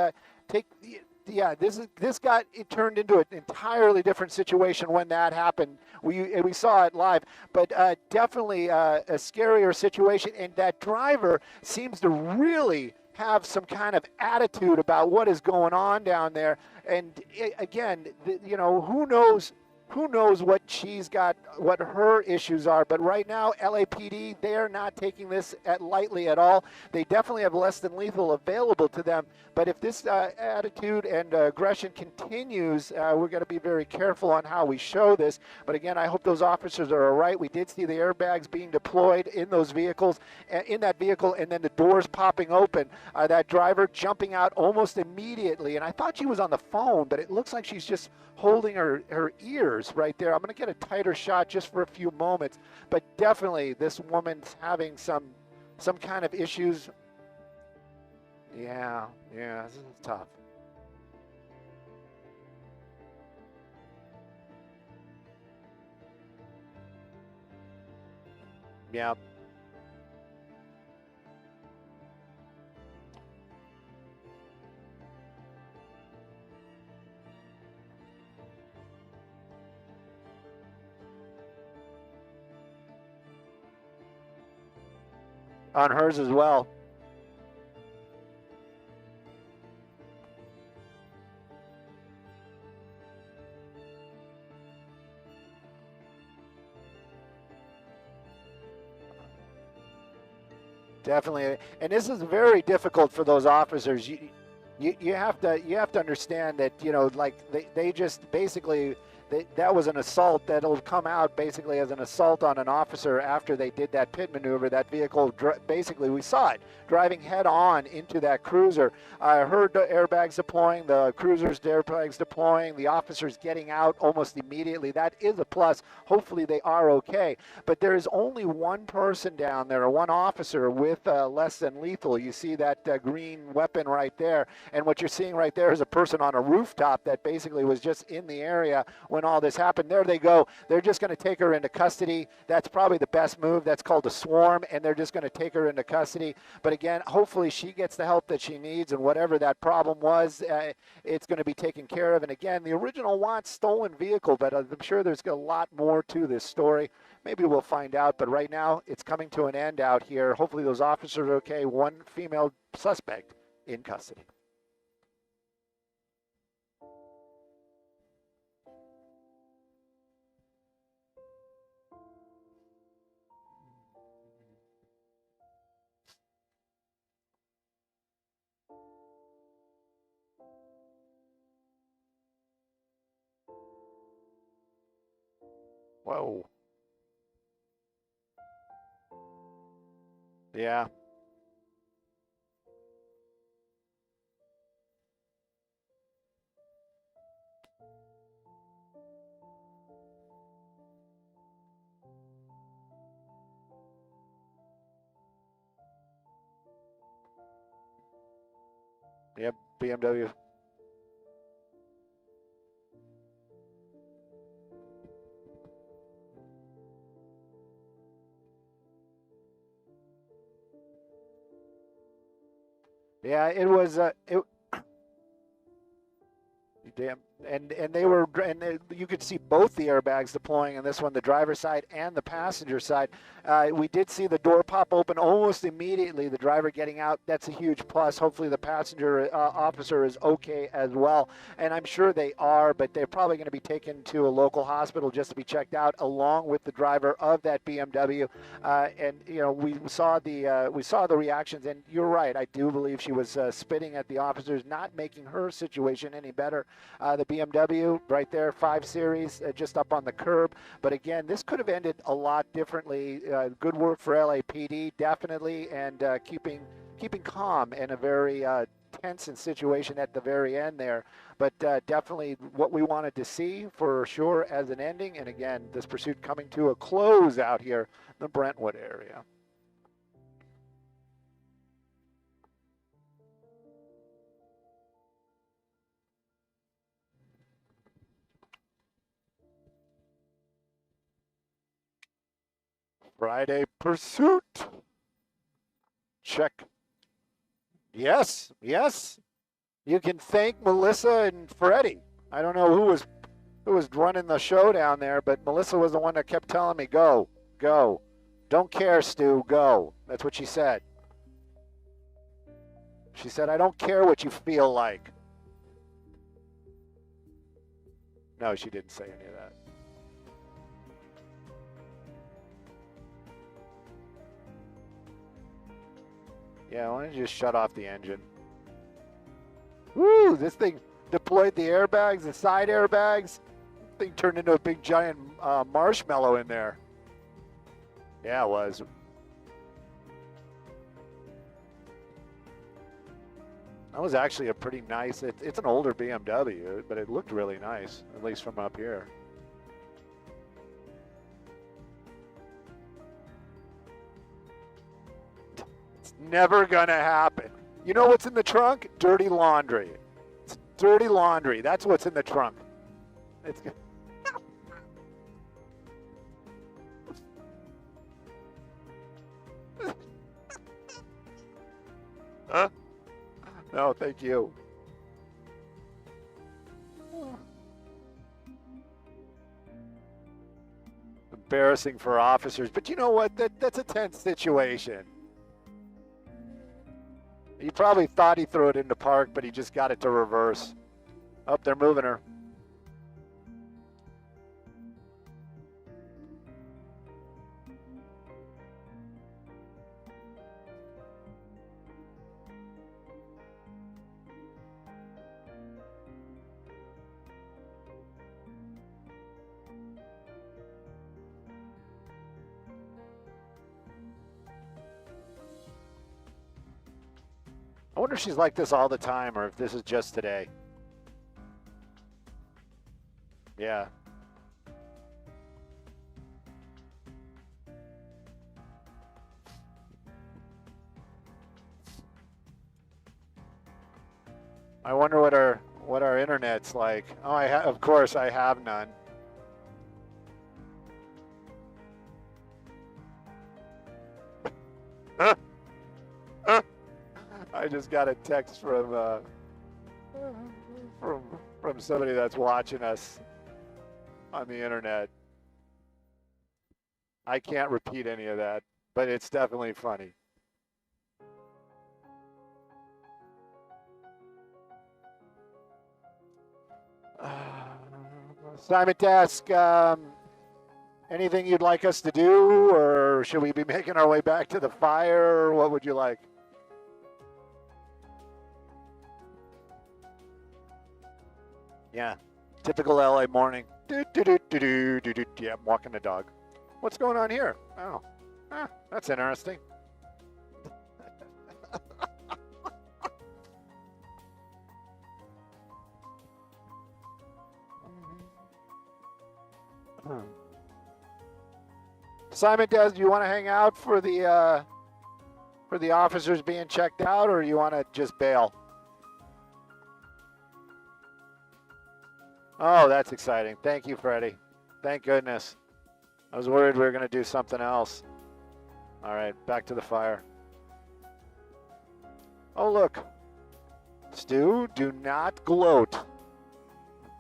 yeah, this got it turned into an entirely different situation when that happened. We saw it live, but definitely a scarier situation. And that driver seems to really have some kind of attitude about what is going on down there. And again, you know, who knows? Who knows what she's got, what her issues are. But right now, LAPD, they are not taking this lightly at all. They definitely have less than lethal available to them. But if this attitude and aggression continues, we're going to be very careful on how we show this. But again, I hope those officers are all right. We did see the airbags being deployed in those vehicles, in that vehicle, and then the doors popping open. That driver jumping out almost immediately. And I thought she was on the phone, but it looks like she's just holding her ears right there. I'm going to get a tighter shot just for a few moments, but definitely this woman's having some kind of issues. Yeah, this is tough. Yeah. On hers as well. Definitely, and this is very difficult for those officers. You have to understand that, you know, like they just basically that was an assault that'll come out basically as an assault on an officer after they did that pit maneuver. That vehicle basically, we saw it driving head on into that cruiser. I heard the airbags deploying, the cruiser's airbags deploying, the officers getting out almost immediately. That is a plus. Hopefully they are okay. But there is only one person down there, or one officer with less than lethal. You see that green weapon right there. And what you're seeing right there is a person on a rooftop that basically was just in the area when all this happened. There they go. They're just going to take her into custody. That's probably the best move. That's called a swarm, and they're just going to take her into custody. But again, hopefully she gets the help that she needs, and whatever that problem was, it's going to be taken care of. And again, the original wants stolen vehicle, but I'm sure there's a lot more to this story. Maybe we'll find out, but right now it's coming to an end out here. Hopefully those officers are okay. One female suspect in custody. Whoa. Yeah. Yep. BMW. Yeah, it was. Damn. And they were, and you could see both the airbags deploying in this one, the driver's side and the passenger side. We did see the door pop open almost immediately, the driver getting out. That's a huge plus. Hopefully the passenger officer is okay as well. And I'm sure they are, but they're probably going to be taken to a local hospital just to be checked out, along with the driver of that BMW. And you know, we saw the reactions, and you're right. I do believe she was spitting at the officers, not making her situation any better. The BMW right there, 5 Series, just up on the curb. But again, this could have ended a lot differently. Good work for LAPD, definitely, and keeping calm in a very tense situation at the very end there. But definitely what we wanted to see for sure as an ending. And again, this pursuit coming to a close out here in the Brentwood area. Friday pursuit. Check. Yes, yes. You can thank Melissa and Freddie. I don't know who was running the show down there, but Melissa was the one that kept telling me, go, go. Don't care, Stu, go. That's what she said. She said, I don't care what you feel like. No, she didn't say any of that. Yeah, why don't you just shut off the engine? Woo, this thing deployed the airbags, the side airbags. Thing turned into a big giant marshmallow in there. Yeah, it was. That was actually a pretty nice, it's an older BMW, but it looked really nice, at least from up here. It's never gonna happen. You know what's in the trunk? Dirty laundry. It's dirty laundry. That's what's in the trunk. It's Huh? No, thank you. Embarrassing for officers, but you know what? That's a tense situation. He probably thought he threw it into park, but he just got it to reverse. Oh, they're moving her. I wonder if she's like this all the time or if this is just today. Yeah. I wonder what our internet's like. Oh, of course I have none. I just got a text from somebody that's watching us on the internet. I can't repeat any of that, but it's definitely funny. Simon Task, anything you'd like us to do, or should we be making our way back to the fire, or what would you like? Yeah, typical LA morning. Yeah, I'm walking the dog. What's going on here? Oh, that's interesting. Simon, do you want to hang out for the officers being checked out, or you want to just bail? Oh, that's exciting. Thank you, Freddie. Thank goodness. I was worried we were going to do something else. All right, back to the fire. Oh, look. Stu, do not gloat,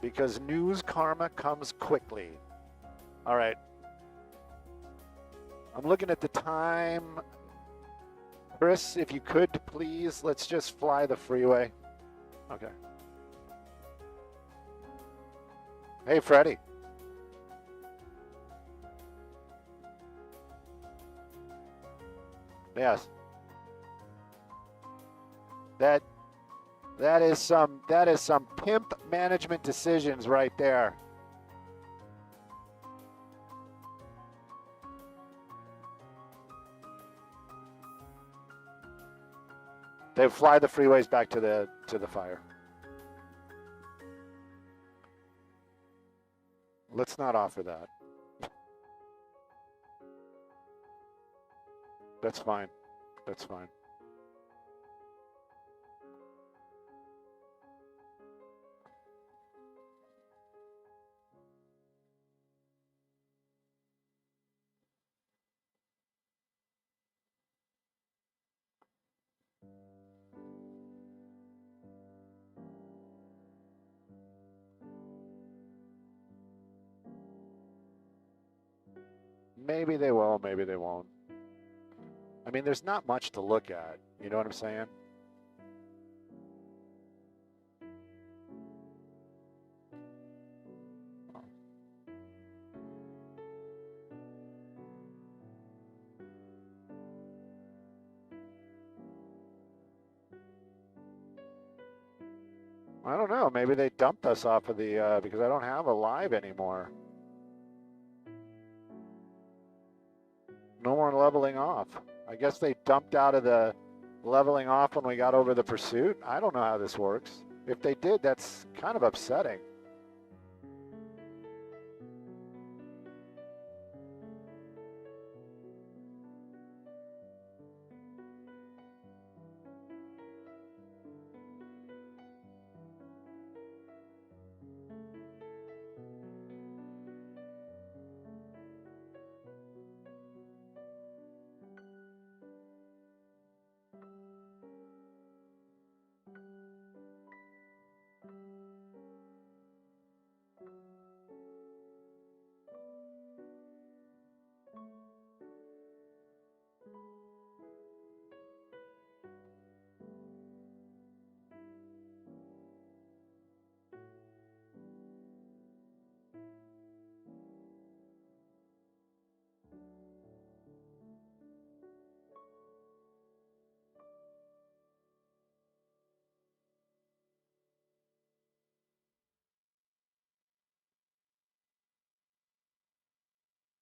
because news karma comes quickly. All right. I'm looking at the time. Chris, if you could, please, let's just fly the freeway. Okay. Hey, Freddie. Yes. That is some pimp management decisions right there. They fly the freeways back to the fire. Let's not offer that. That's fine. That's fine. Maybe they will, maybe they won't. I mean, there's not much to look at. You know what I'm saying? I don't know. Maybe they dumped us off of the, because I don't have a live anymore. No more leveling off. I guess they dumped out of the leveling off when we got over the pursuit. I don't know how this works. If they did, that's kind of upsetting.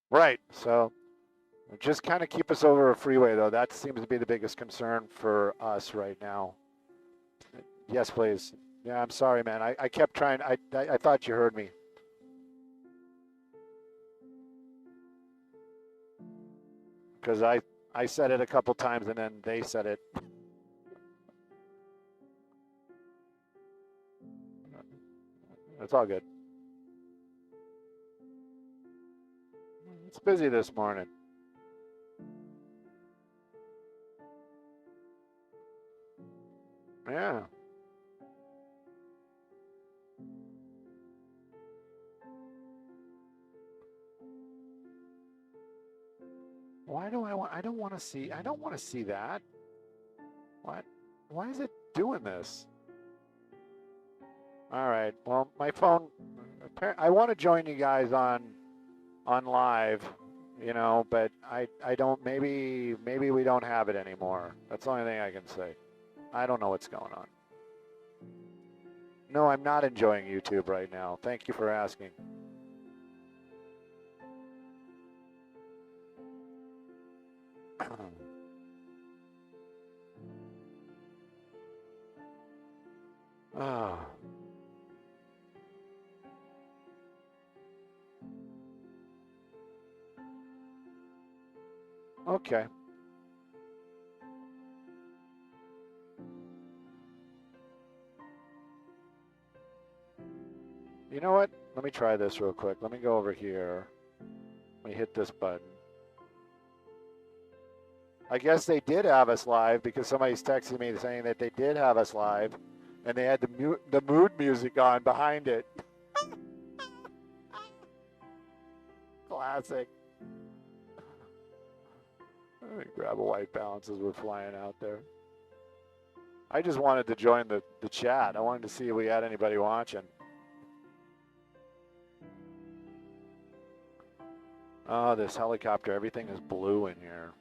Right. So just kind of keep us over a freeway, though. That seems to be the biggest concern for us right now. Yes, please. Yeah, I'm sorry, man. I kept trying. I thought you heard me. Because I said it a couple times and then they said it. It's all good. It's busy this morning. Yeah. Why do I don't want to see, I don't want to see that. What? Why is it doing this? All right. Well, my phone, I want to join you guys on live, you know, but I don't, maybe we don't have it anymore. That's the only thing I can say. I don't know what's going on. No, I'm not enjoying YouTube right now. Thank you for asking. Oh. Okay. You know what? Let me try this real quick. Let me go over here. Let me hit this button. I guess they did have us live because somebody's texting me saying that they did have us live, and they had the mood music on behind it. Classic. Let me grab a white balance as we're flying out there. I just wanted to join the chat. I wanted to see if we had anybody watching. Oh, this helicopter, everything is blue in here.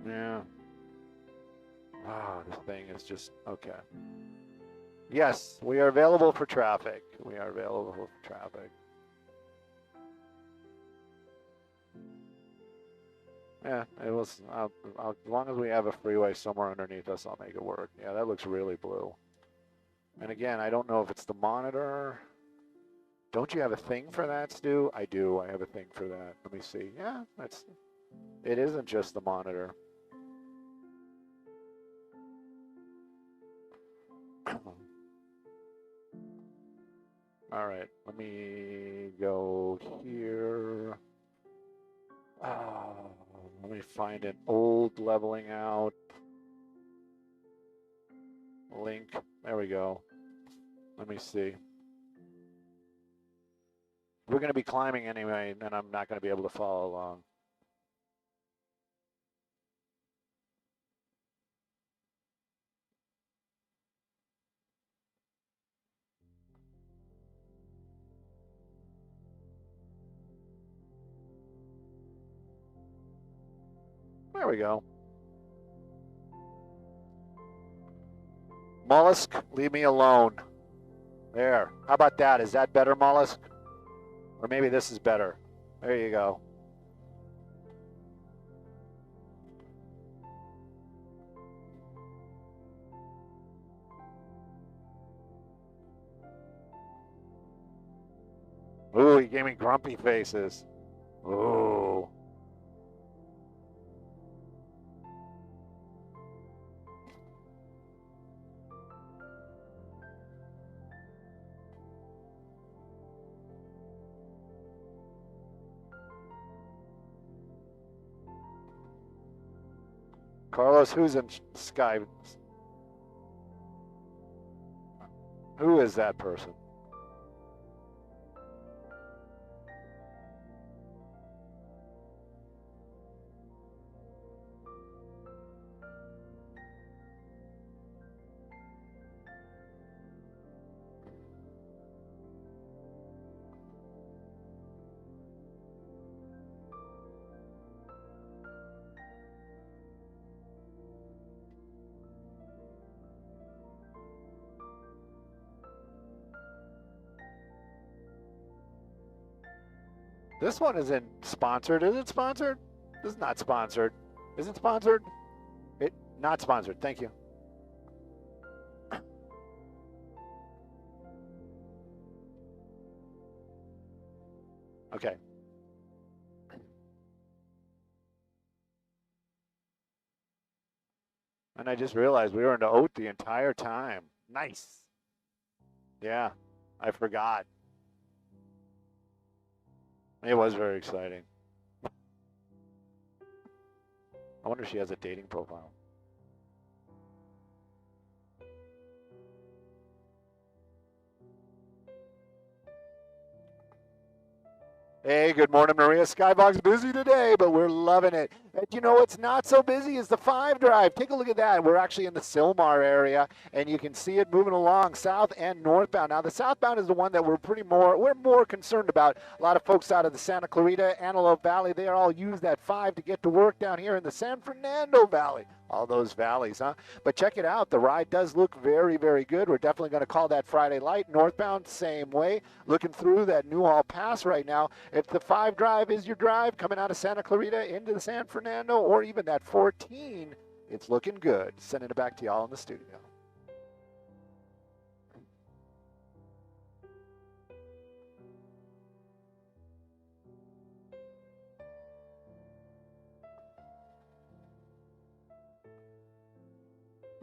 Yeah. Oh, this thing is just, okay. Yes, we are available for traffic. We are available for traffic. Yeah, it was, as long as we have a freeway somewhere underneath us, I'll make it work. Yeah, that looks really blue. And again, I don't know if it's the monitor. Don't you have a thing for that, Stu? I do. I have a thing for that. Let me see. Yeah, it isn't just the monitor. All right, let me go here. Let me find an old leveling out link. There we go. Let me see. We're going to be climbing anyway, and I'm not going to be able to follow along. There we go. Mollusk, leave me alone. There. How about that? Is that better, Mollusk? Or maybe this is better. There you go. Ooh, he gave me grumpy faces. Ooh. Carlos, who's in Sky? Who is that person? This one isn't sponsored. Is it sponsored? This is not sponsored. Is it sponsored? It not sponsored. Thank you. Okay. And I just realized we were in the oat the entire time. Nice. Yeah, I forgot. It was very exciting. I wonder if she has a dating profile. Hey, good morning, Maria. Skybox busy today, but we're loving it. And you know what's not so busy is the 5 drive. Take a look at that. We're actually in the Sylmar area, and you can see it moving along south and northbound. Now, the southbound is the one that we're more concerned about. A lot of folks out of the Santa Clarita, Antelope Valley, they all use that 5 to get to work down here in the San Fernando Valley. All those valleys, huh? But check it out. The ride does look very, very good. We're definitely going to call that Friday light. Northbound, same way. Looking through that Newhall Pass right now. If the 5 drive is your drive coming out of Santa Clarita into the San Fernando, or even that 14, it's looking good. Sending it back to y'all in the studio.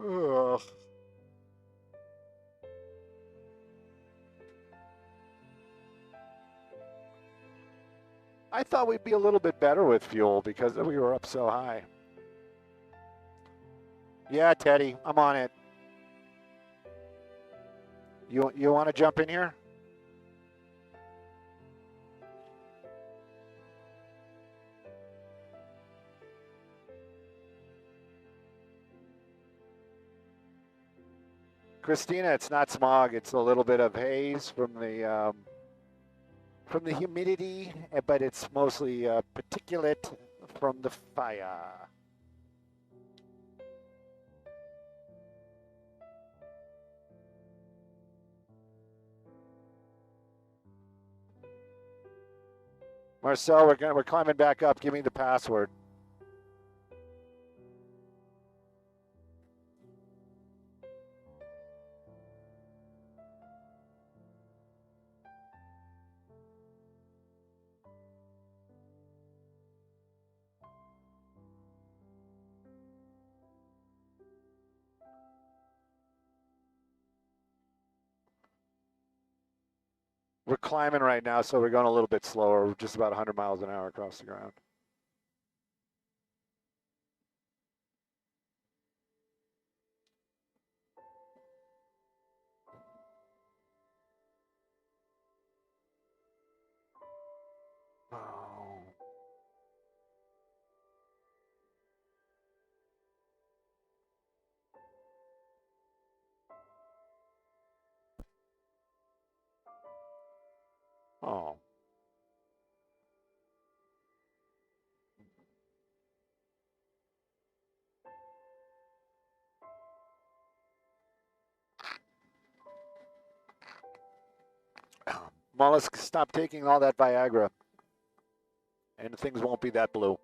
Ugh. I thought we'd be a little bit better with fuel because we were up so high. Yeah, Teddy, I'm on it. You want to jump in here? Christina, it's not smog. It's a little bit of haze from the humidity, but it's mostly particulate from the fire. Marcel, we're climbing back up. Give me the password. We're climbing right now, so we're going a little bit slower. We're just about 100 miles an hour across the ground. Oh. Mollusk, stop taking all that Viagra, and things won't be that blue.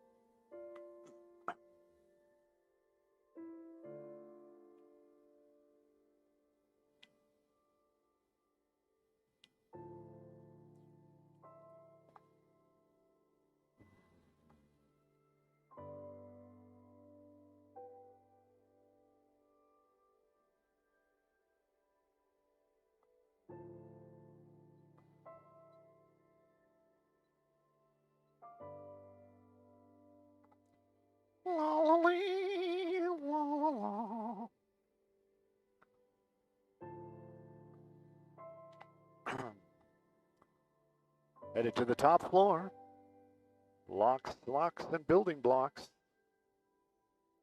Headed to the top floor. Locks, locks, and building blocks.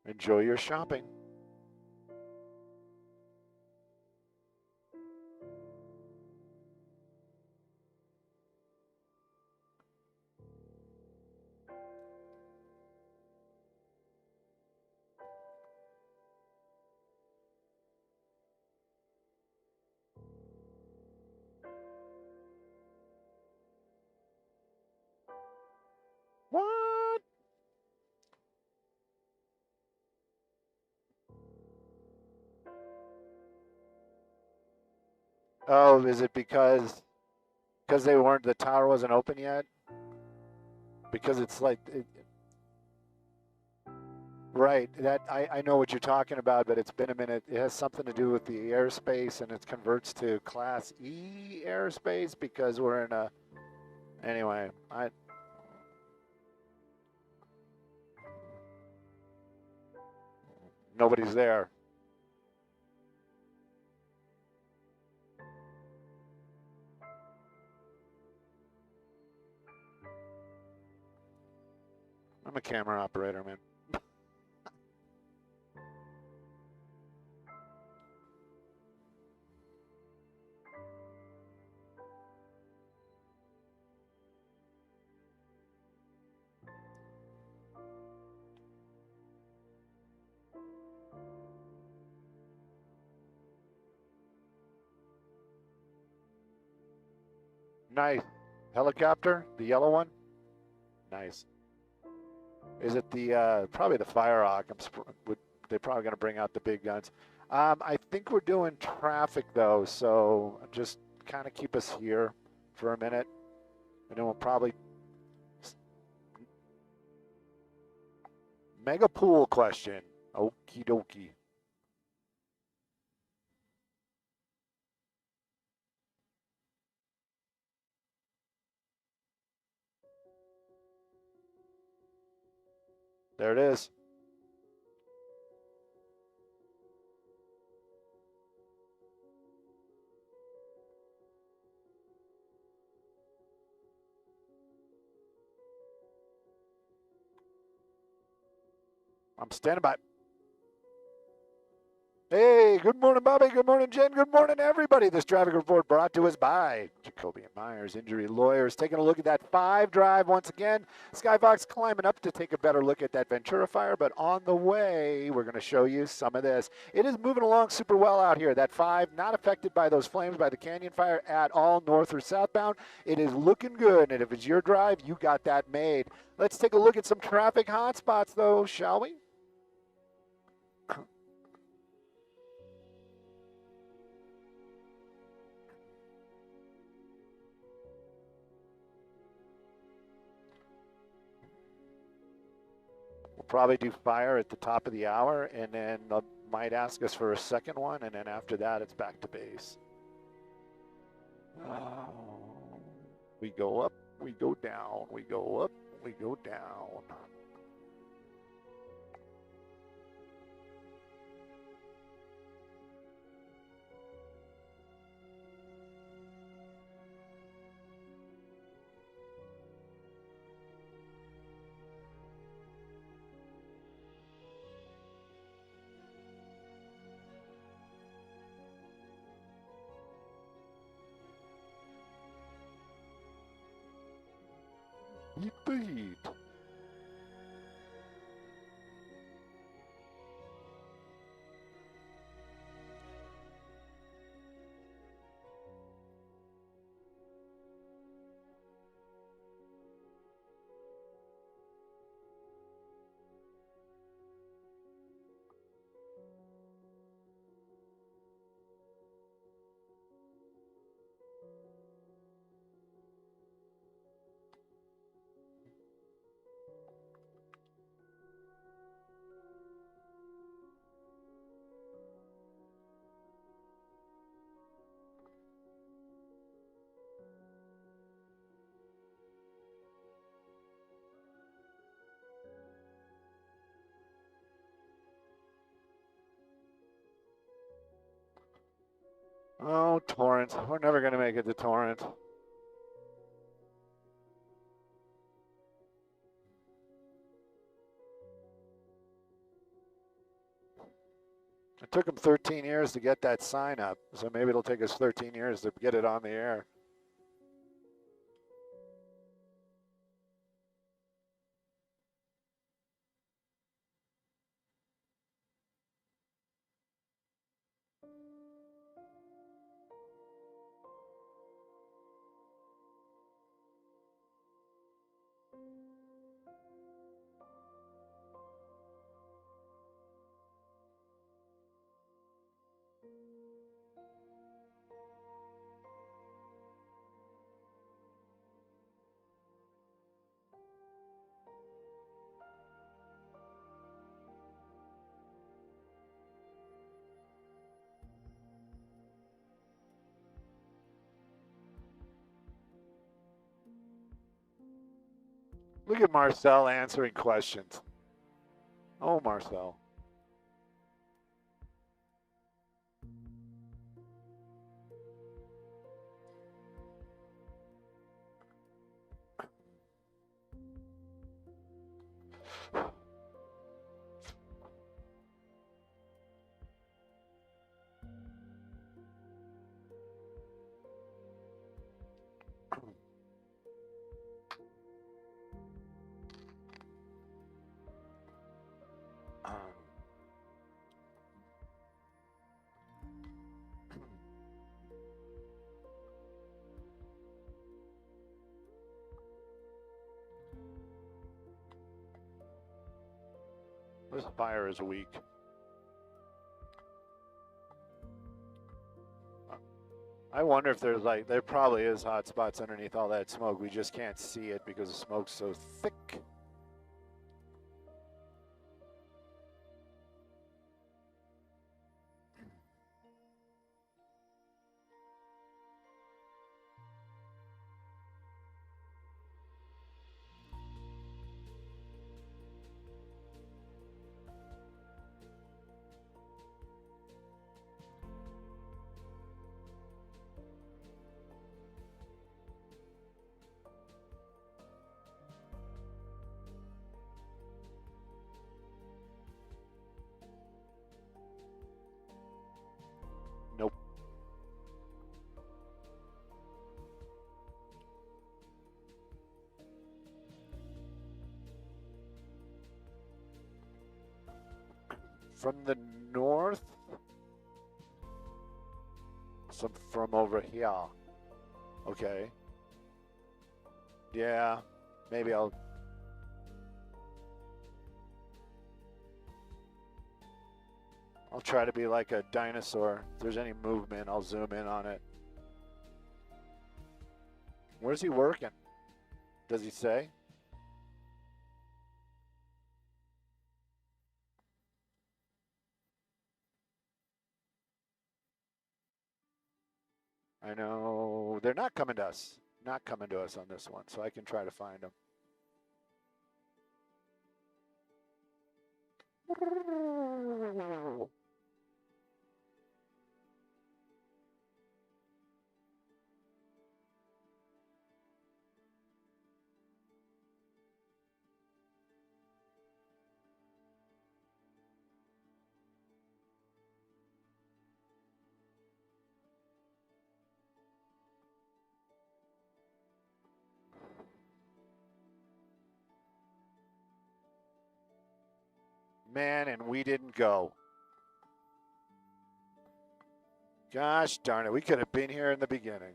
Enjoy your shopping. What? Oh, is it because they weren't, the tower wasn't open yet? Because it's like, right, that I know what you're talking about, but it's been a minute. It has something to do with the airspace, and it converts to Class E airspace because we're in a, anyway, nobody's there. I'm a camera operator, man. Nice. Helicopter, the yellow one? Nice. Is it the, probably the Firehawk? They're probably going to bring out the big guns. I think we're doing traffic, though, so just kind of keep us here for a minute, and then we'll probably... Mega pool question. Okie dokie. There it is. I'm standing by. Hey, good morning, Bobby. Good morning, Jen. Good morning, everybody. This traffic report brought to us by Jacoby and Myers Injury Lawyers. Taking a look at that 5 drive once again. Skyfox climbing up to take a better look at that Ventura fire, but on the way, we're going to show you some of this. It is moving along super well out here. That 5 not affected by those flames by the canyon fire at all, north or southbound. It is looking good, and if it's your drive, you got that made. Let's take a look at some traffic hotspots, though, shall we? We'll probably do fire at the top of the hour, and then might ask us for a second one, and then after that, it's back to base. We go up, we go down, we go up, we go down. Eat the heat. Oh, Torrance. We're never going to make it to Torrance. It took them 13 years to get that sign up, so maybe it'll take us 13 years to get it on the air. Look at Marcel answering questions. Oh, Marcel. This fire is weak. I wonder if there's like, there probably is hot spots underneath all that smoke. We just can't see it because the smoke's so thick. Nope. From the north? Some from over here. Okay. Yeah, maybe I'll... I'll try to be like a dinosaur. If there's any movement, I'll zoom in on it. Where's he working? Does he say? I know they're not coming to us. Not coming to us on this one, so I can try to find them. Man, and we didn't go. Gosh darn it, we could have been here in the beginning.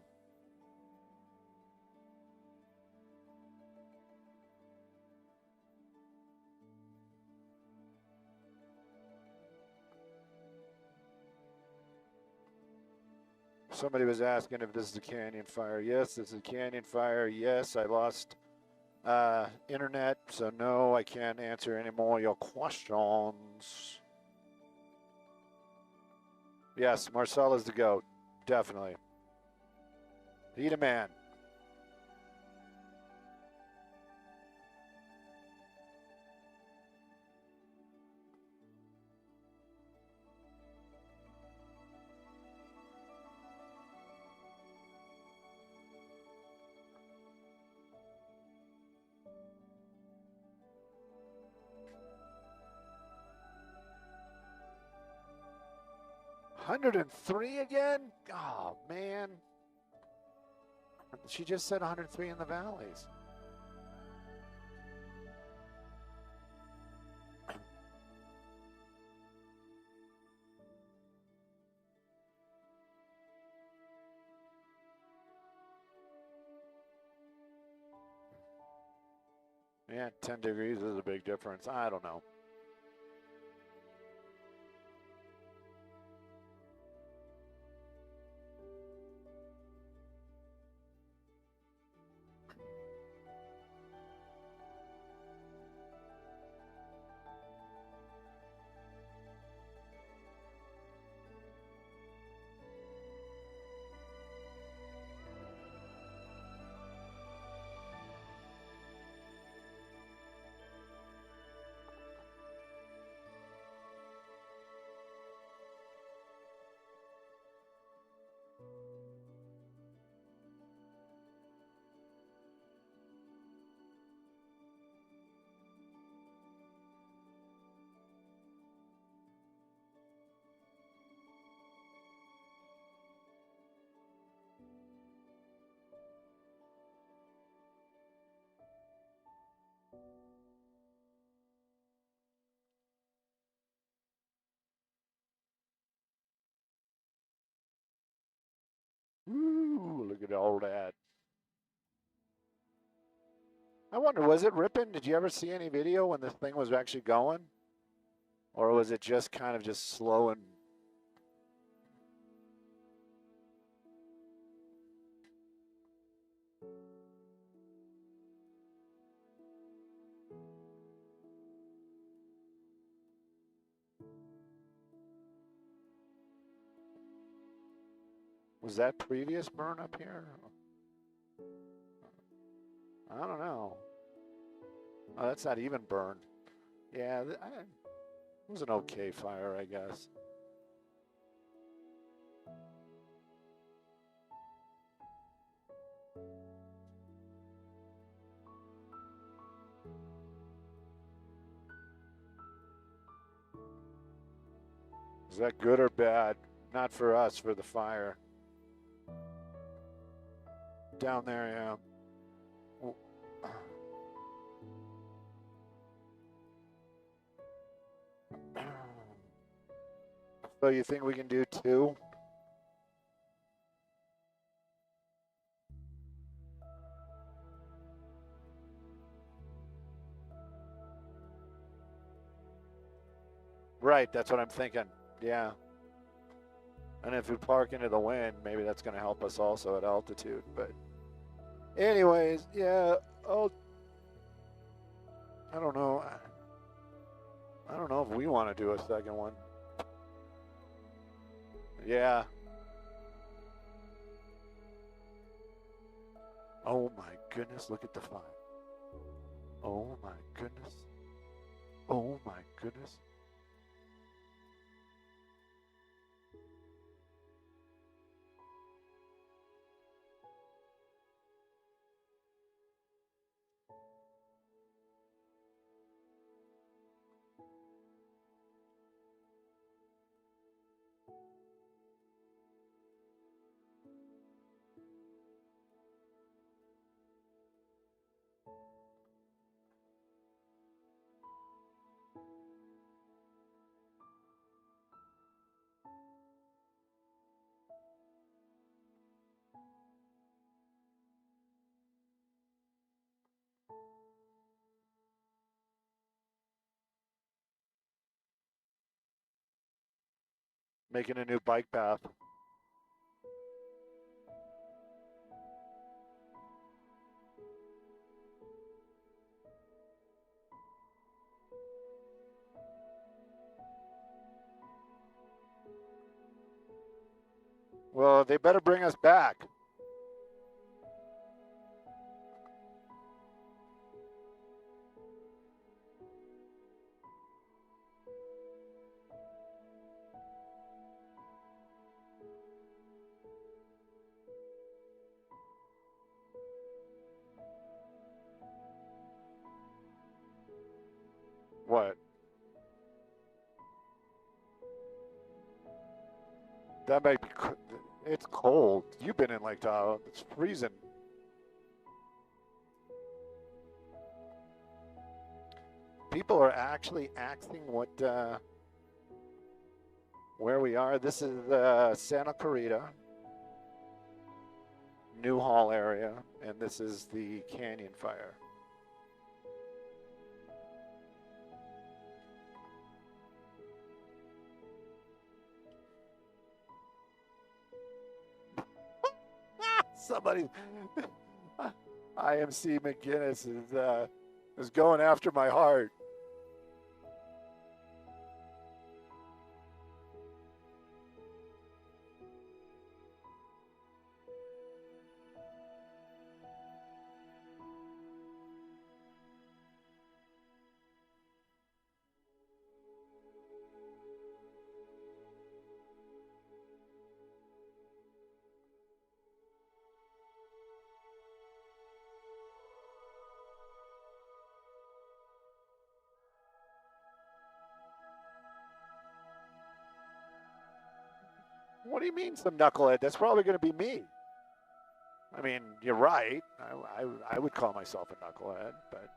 Somebody was asking if this is a canyon fire. Yes, this is a canyon fire. Yes, I lost internet, so no, I can't answer any more of your questions. Yes, Marcel is the GOAT. Definitely. He the man. $103 again? Oh, man. She just said 103 in the valleys. Yeah, 10 degrees is a big difference. I don't know. Ooh, look at all that. I wonder, was it ripping? Did you ever see any video when this thing was actually going? Or was it just kind of just slow and... Was that previous burn up here? I don't know. Oh, that's not even burned. Yeah, it was an okay fire, I guess. Is that good or bad? Not for us, for the fire. Down there, yeah. So you think we can do 2? Right, that's what I'm thinking. Yeah. And if we park into the wind, maybe that's going to help us also at altitude. But anyways, yeah, I don't know. I don't know if we want to do a second one. Yeah. Oh my goodness, look at the fire. Oh my goodness. Oh my goodness. Making a new bike path. Well, they better bring us back. What? That might be. It's cold. You've been in Lake Tahoe. It's freezing. People are actually asking what where we are. This is Santa Clarita, Newhall area, and this is the Canyon Fire. Somebody, IMC McGinnis is going after my heart. What do you mean, some knucklehead? That's probably going to be me. I mean, you're right. I would call myself a knucklehead, but.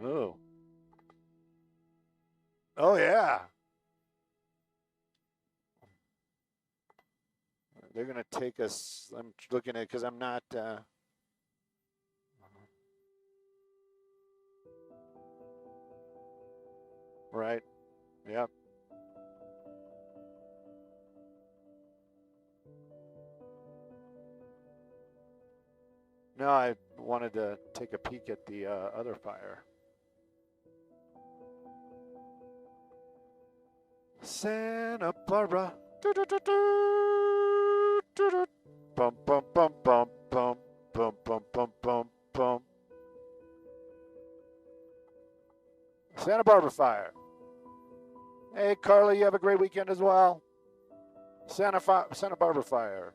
Oh. Oh, yeah. They're going to take us. I'm looking at because I'm not. Right. Yep. No, I wanted to take a peek at the other fire. Santa Barbara. Bum bum bum bum bum bum bum bum bum bum. Santa Barbara fire. Hey Carly, you have a great weekend as well. Santa Barbara fire.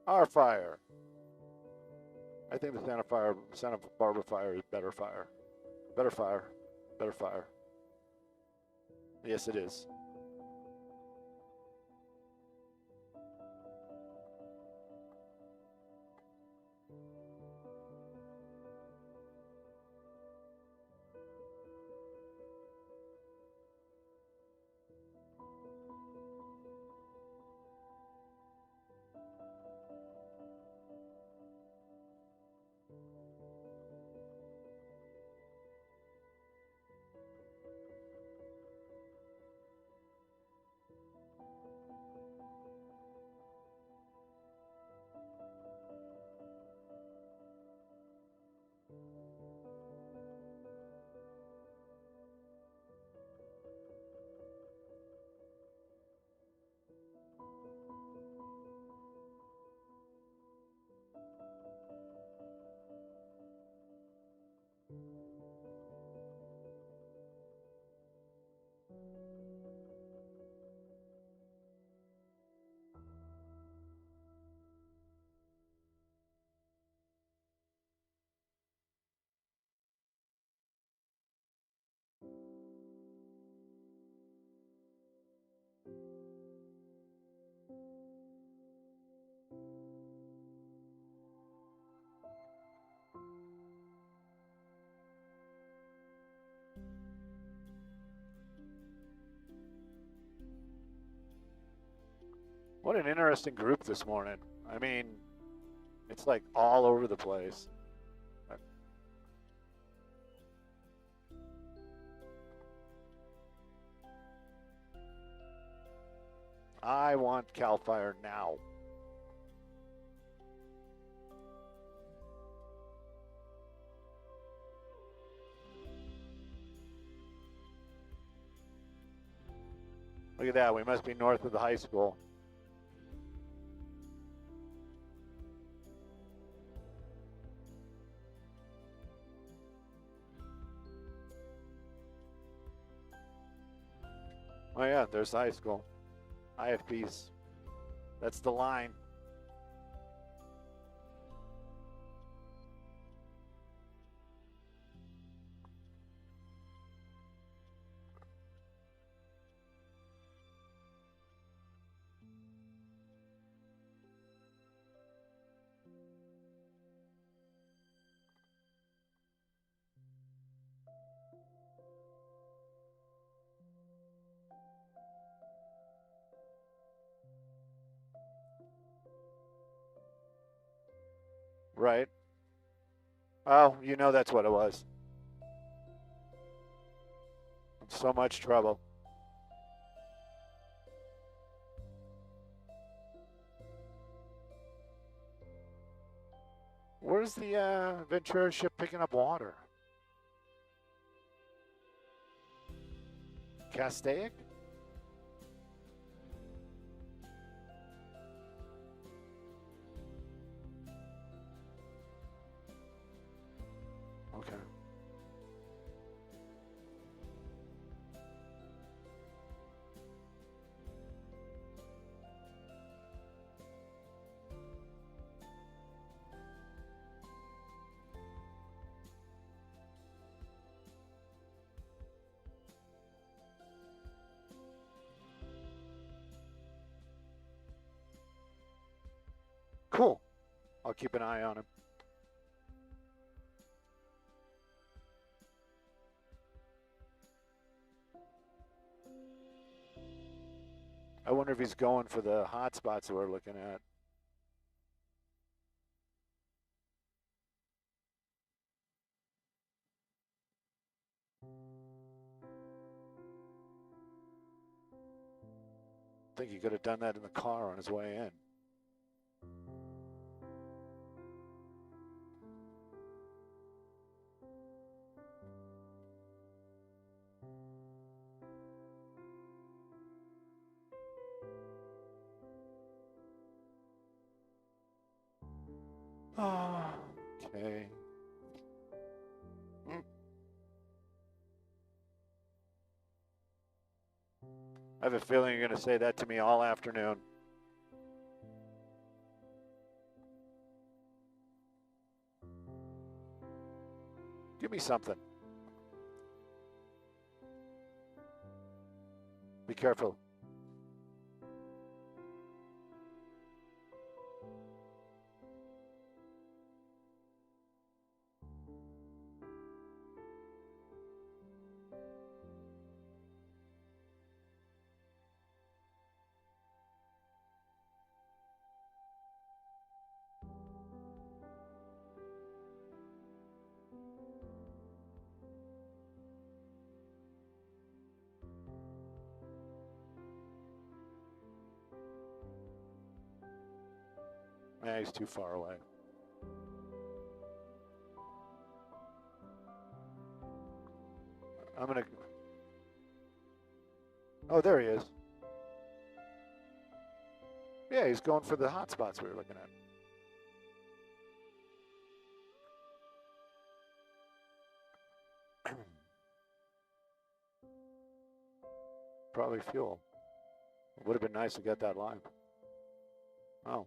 Our fire. I think the Santa Barbara fire is better fire. Better fire. Better fire. Yes, it is. What an interesting group this morning. I mean, it's like all over the place. I want CAL FIRE now. Look at that. We must be north of the high school. Oh yeah, there's the high school. IFBs. That's the line. Right. Oh, you know that's what it was. So much trouble. Where's the Ventura ship picking up water? Castaic? Okay. Cool. I'll keep an eye on him. I wonder if he's going for the hotspots that we're looking at. I think he could have done that in the car on his way in. Oh, okay. I have a feeling you're going to say that to me all afternoon. Give me something. Be careful. Yeah, he's too far away. I'm going to... Oh, there he is. Yeah, he's going for the hotspots we were looking at. Probably fuel. It would have been nice to get that line. Oh.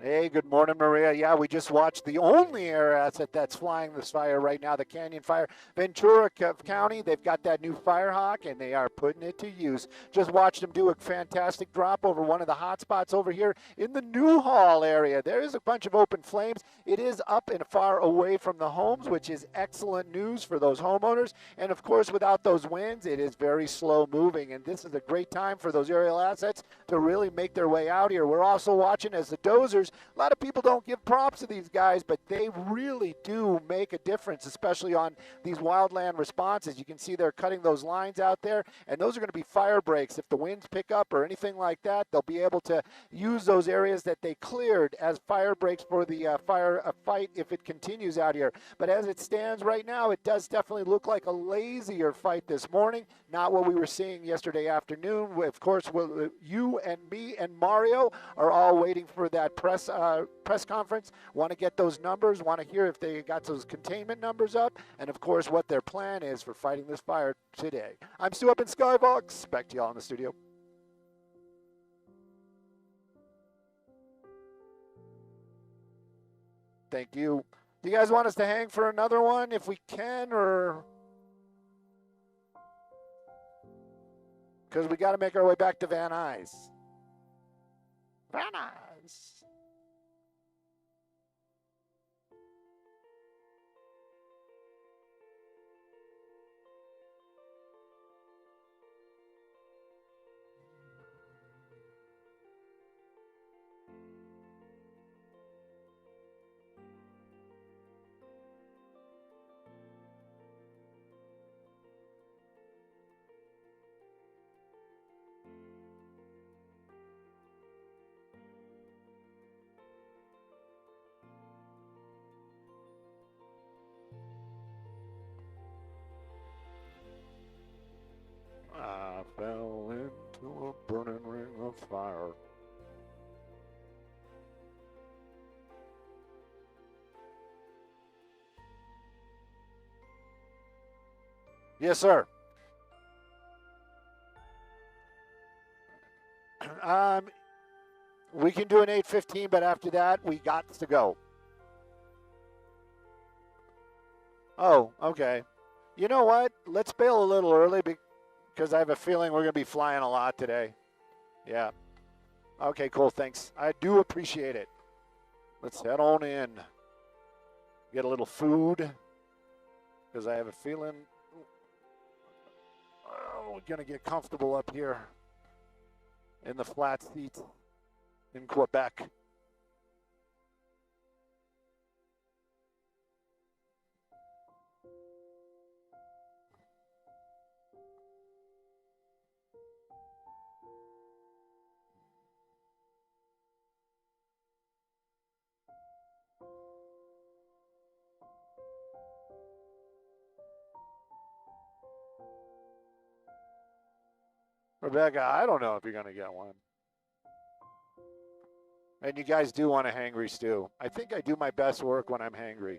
Hey, good morning, Maria. Yeah, we just watched the only air asset that's flying this fire right now, the Canyon Fire. Ventura County, they've got that new Firehawk, and they are putting it to use. Just watched them do a fantastic drop over one of the hot spots over here in the Newhall area. There is a bunch of open flames. It is up and far away from the homes, which is excellent news for those homeowners. And, of course, without those winds, it is very slow moving, and this is a great time for those aerial assets to really make their way out here. We're also watching as the dozers, a lot of people don't give props to these guys, but they really do make a difference, especially on these wildland responses. You can see they're cutting those lines out there, and those are going to be fire breaks. If the winds pick up or anything like that, they'll be able to use those areas that they cleared as fire breaks for the fight if it continues out here. But as it stands right now, it does definitely look like a lazier fight this morning, not what we were seeing yesterday afternoon. Of course, you and me and Mario are all waiting for that press conference, want to get those numbers, want to hear if they got those containment numbers up, and of course what their plan is for fighting this fire today. I'm Stu up in Skybox. Back to y'all in the studio. Thank you. Do you guys want us to hang for another one if we can, or? Because we got to make our way back to Van Nuys. Van Nuys. I fell into a burning ring of fire. Yes, sir. We can do an 8:15, but after that, we got to go. Oh, okay. You know what? Let's bail a little early because I have a feeling we're going to be flying a lot today. Yeah. Okay, cool. Thanks. I do appreciate it. Let's head on in. Get a little food because I have a feeling we're going to get comfortable up here in the flat seats in Quebec. Rebecca, I don't know if you're going to get one. And you guys do want a hangry stew. I think I do my best work when I'm hangry.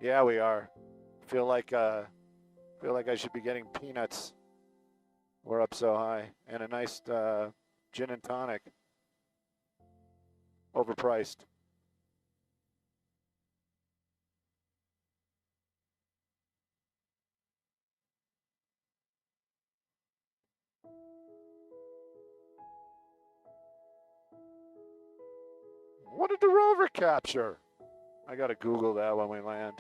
Yeah, we are. Feel like I should be getting peanuts. We're up so high, and a nice gin and tonic. Overpriced. What did the rover capture? I gotta Google that when we land.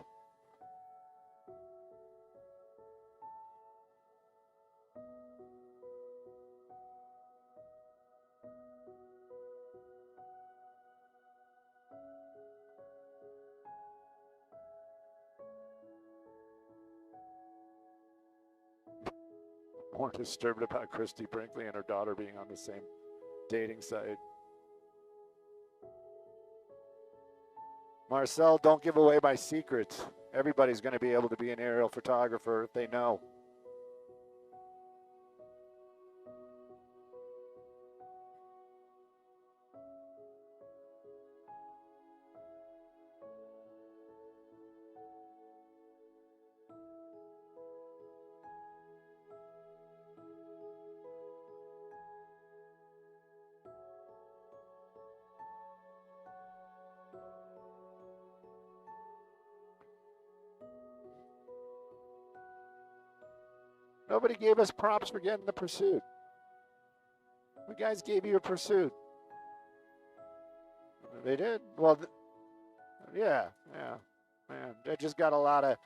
More disturbed about Christy Brinkley and her daughter being on the same dating site. Marcel, don't give away my secrets. Everybody's going to be able to be an aerial photographer if they know. Nobody gave us props for getting the pursuit. The guys gave you a pursuit. They did. Well, yeah. Man, they just got a lot of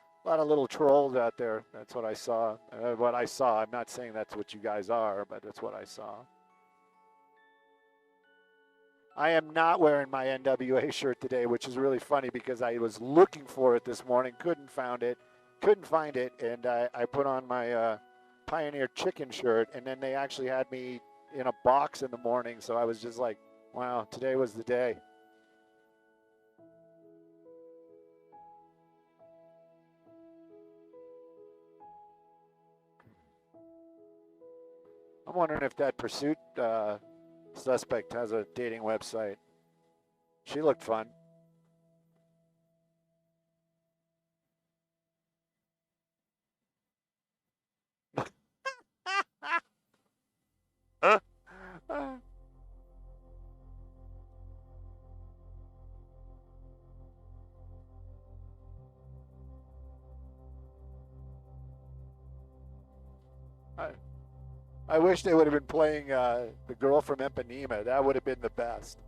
little trolls out there. That's what I saw. What I saw. I'm not saying that's what you guys are, but that's what I saw. I am not wearing my NWA shirt today, which is really funny because I was looking for it this morning, couldn't find it, and I put on my Pioneer Chicken shirt, and then they actually had me in a box in the morning, so I was just like, wow, today was the day. I'm wondering if that pursuit suspect has a dating website. She looked fun. I wish they would have been playing the girl from Ipanema. That would have been the best.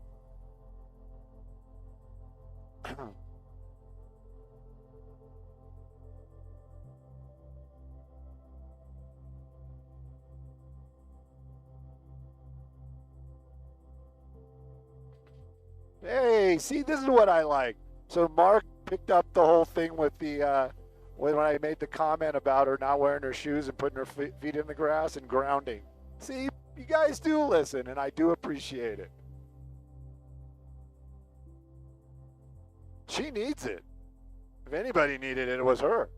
Hey, see, this is what I like. So Mark picked up the whole thing with the when I made the comment about her not wearing her shoes and putting her feet in the grass and grounding. See, you guys do listen, and I do appreciate it. She needs it. If anybody needed it, it was her.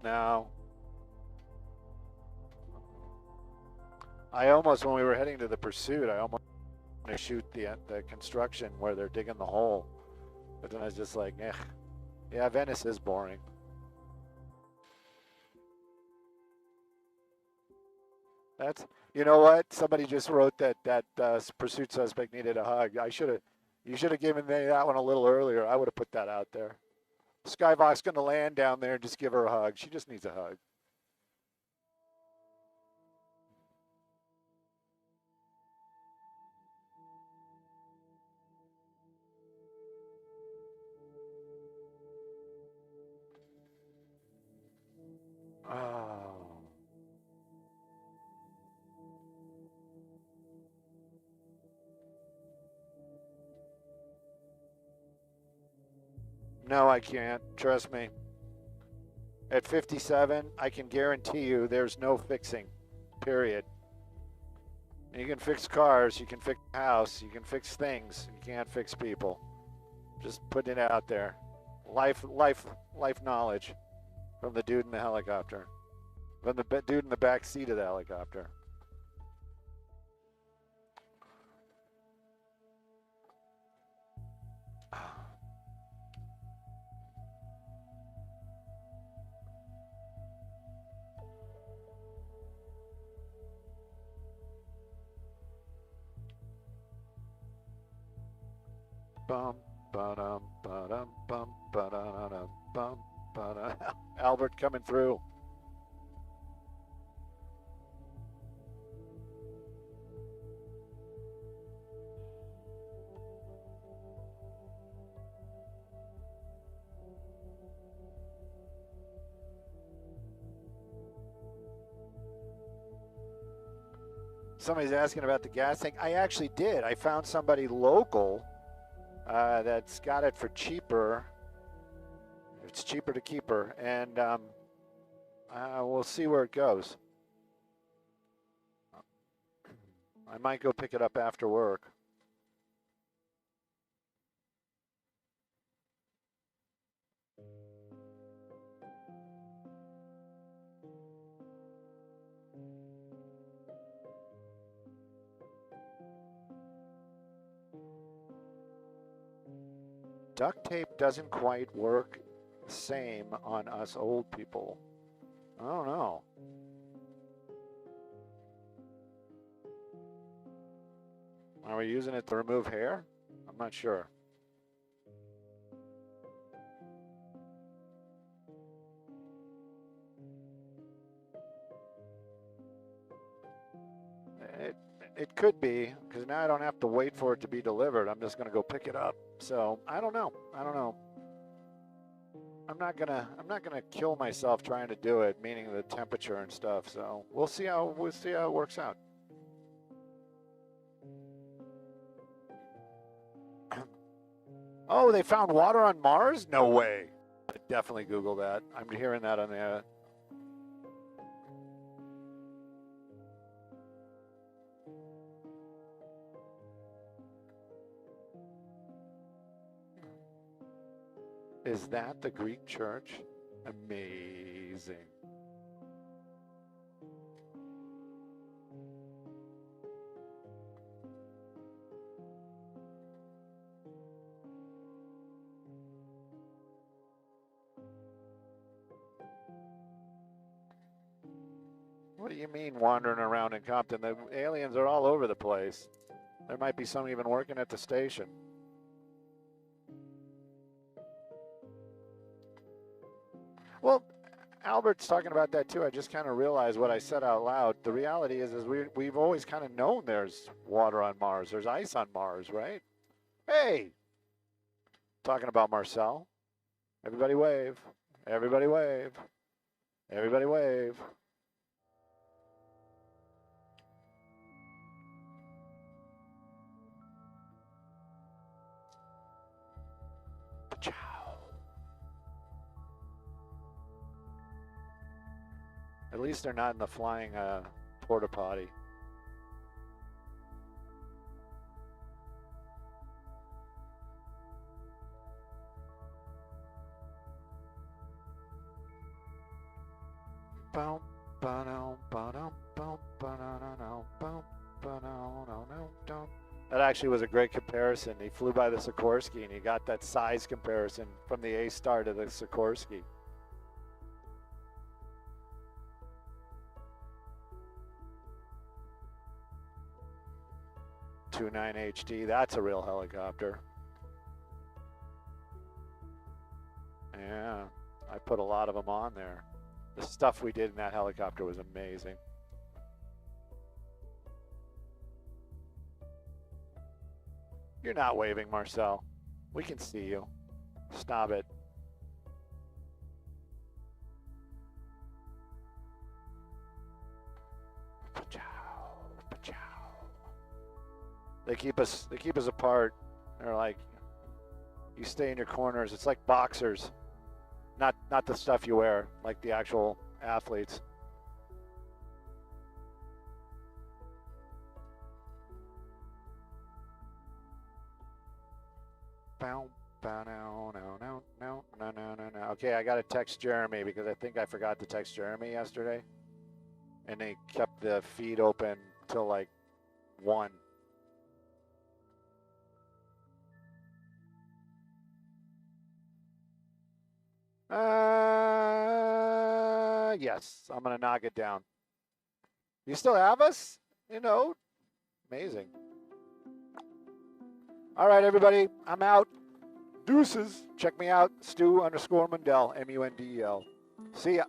Now, I almost, when we were heading to the pursuit, I almost wanted to shoot the construction where they're digging the hole. But then I was just like, eh. Yeah, Venice is boring. That's, you know what? Somebody just wrote that pursuit suspect needed a hug. You should have given me that one a little earlier. I would have put that out there. Skybox's going to land down there and just give her a hug. She just needs a hug. Oh. No, I can't. Trust me. At 57, I can guarantee you there's no fixing, period. You can fix cars, you can fix a house, you can fix things. You can't fix people. Just putting it out there. Life knowledge from the dude in the helicopter. From the dude in the back seat of the helicopter. Bum, ba-dum, ba-dum, bum, ba-da-dum, bum, ba-da. Albert coming through. Somebody's asking about the gas tank. I actually did. I found somebody local that's got it for cheaper. It's cheaper to keep her, and we'll see where it goes. I might go pick it up after work. duct tape doesn't quite work the same on us old people. I don't know. Are we using it to remove hair? I'm not sure. It could be, because now I don't have to wait for it to be delivered. I'm just going to go pick it up. So I don't know. I don't know. I'm not gonna kill myself trying to do it, meaning the temperature and stuff. So we'll see how it works out. Oh, they found water on Mars? No way. I'd definitely Google that. I'm hearing that on the. Is that the Greek church? Amazing. What do you mean wandering around in Compton? The aliens are all over the place. There might be some even working at the station. Well, Albert's talking about that too. I just kind of realized what I said out loud. The reality is we've always kind of known there's water on Mars. There's ice on Mars, right? Hey! Talking about Marcel. Everybody wave. Everybody wave. Everybody wave. At least they're not in the flying porta potty. That actually was a great comparison. He flew by the Sikorsky and he got that size comparison from the A-Star to the Sikorsky. 29 HD, that's a real helicopter. Yeah, I put a lot of them on there. The stuff we did in that helicopter was amazing. You're not waving, Marcel. We can see you. Stop it. They keep us apart. They're like, you stay in your corners. It's like boxers. Not the stuff you wear, like the actual athletes. Okay, I gotta text Jeremy because I think I forgot to text Jeremy yesterday. And they kept the feed open till like 1. Yes, I'm gonna knock it down. You still have us? You know, amazing. All right, everybody, I'm out. Deuces. Check me out, Stu_Mundel, Mundel. See ya.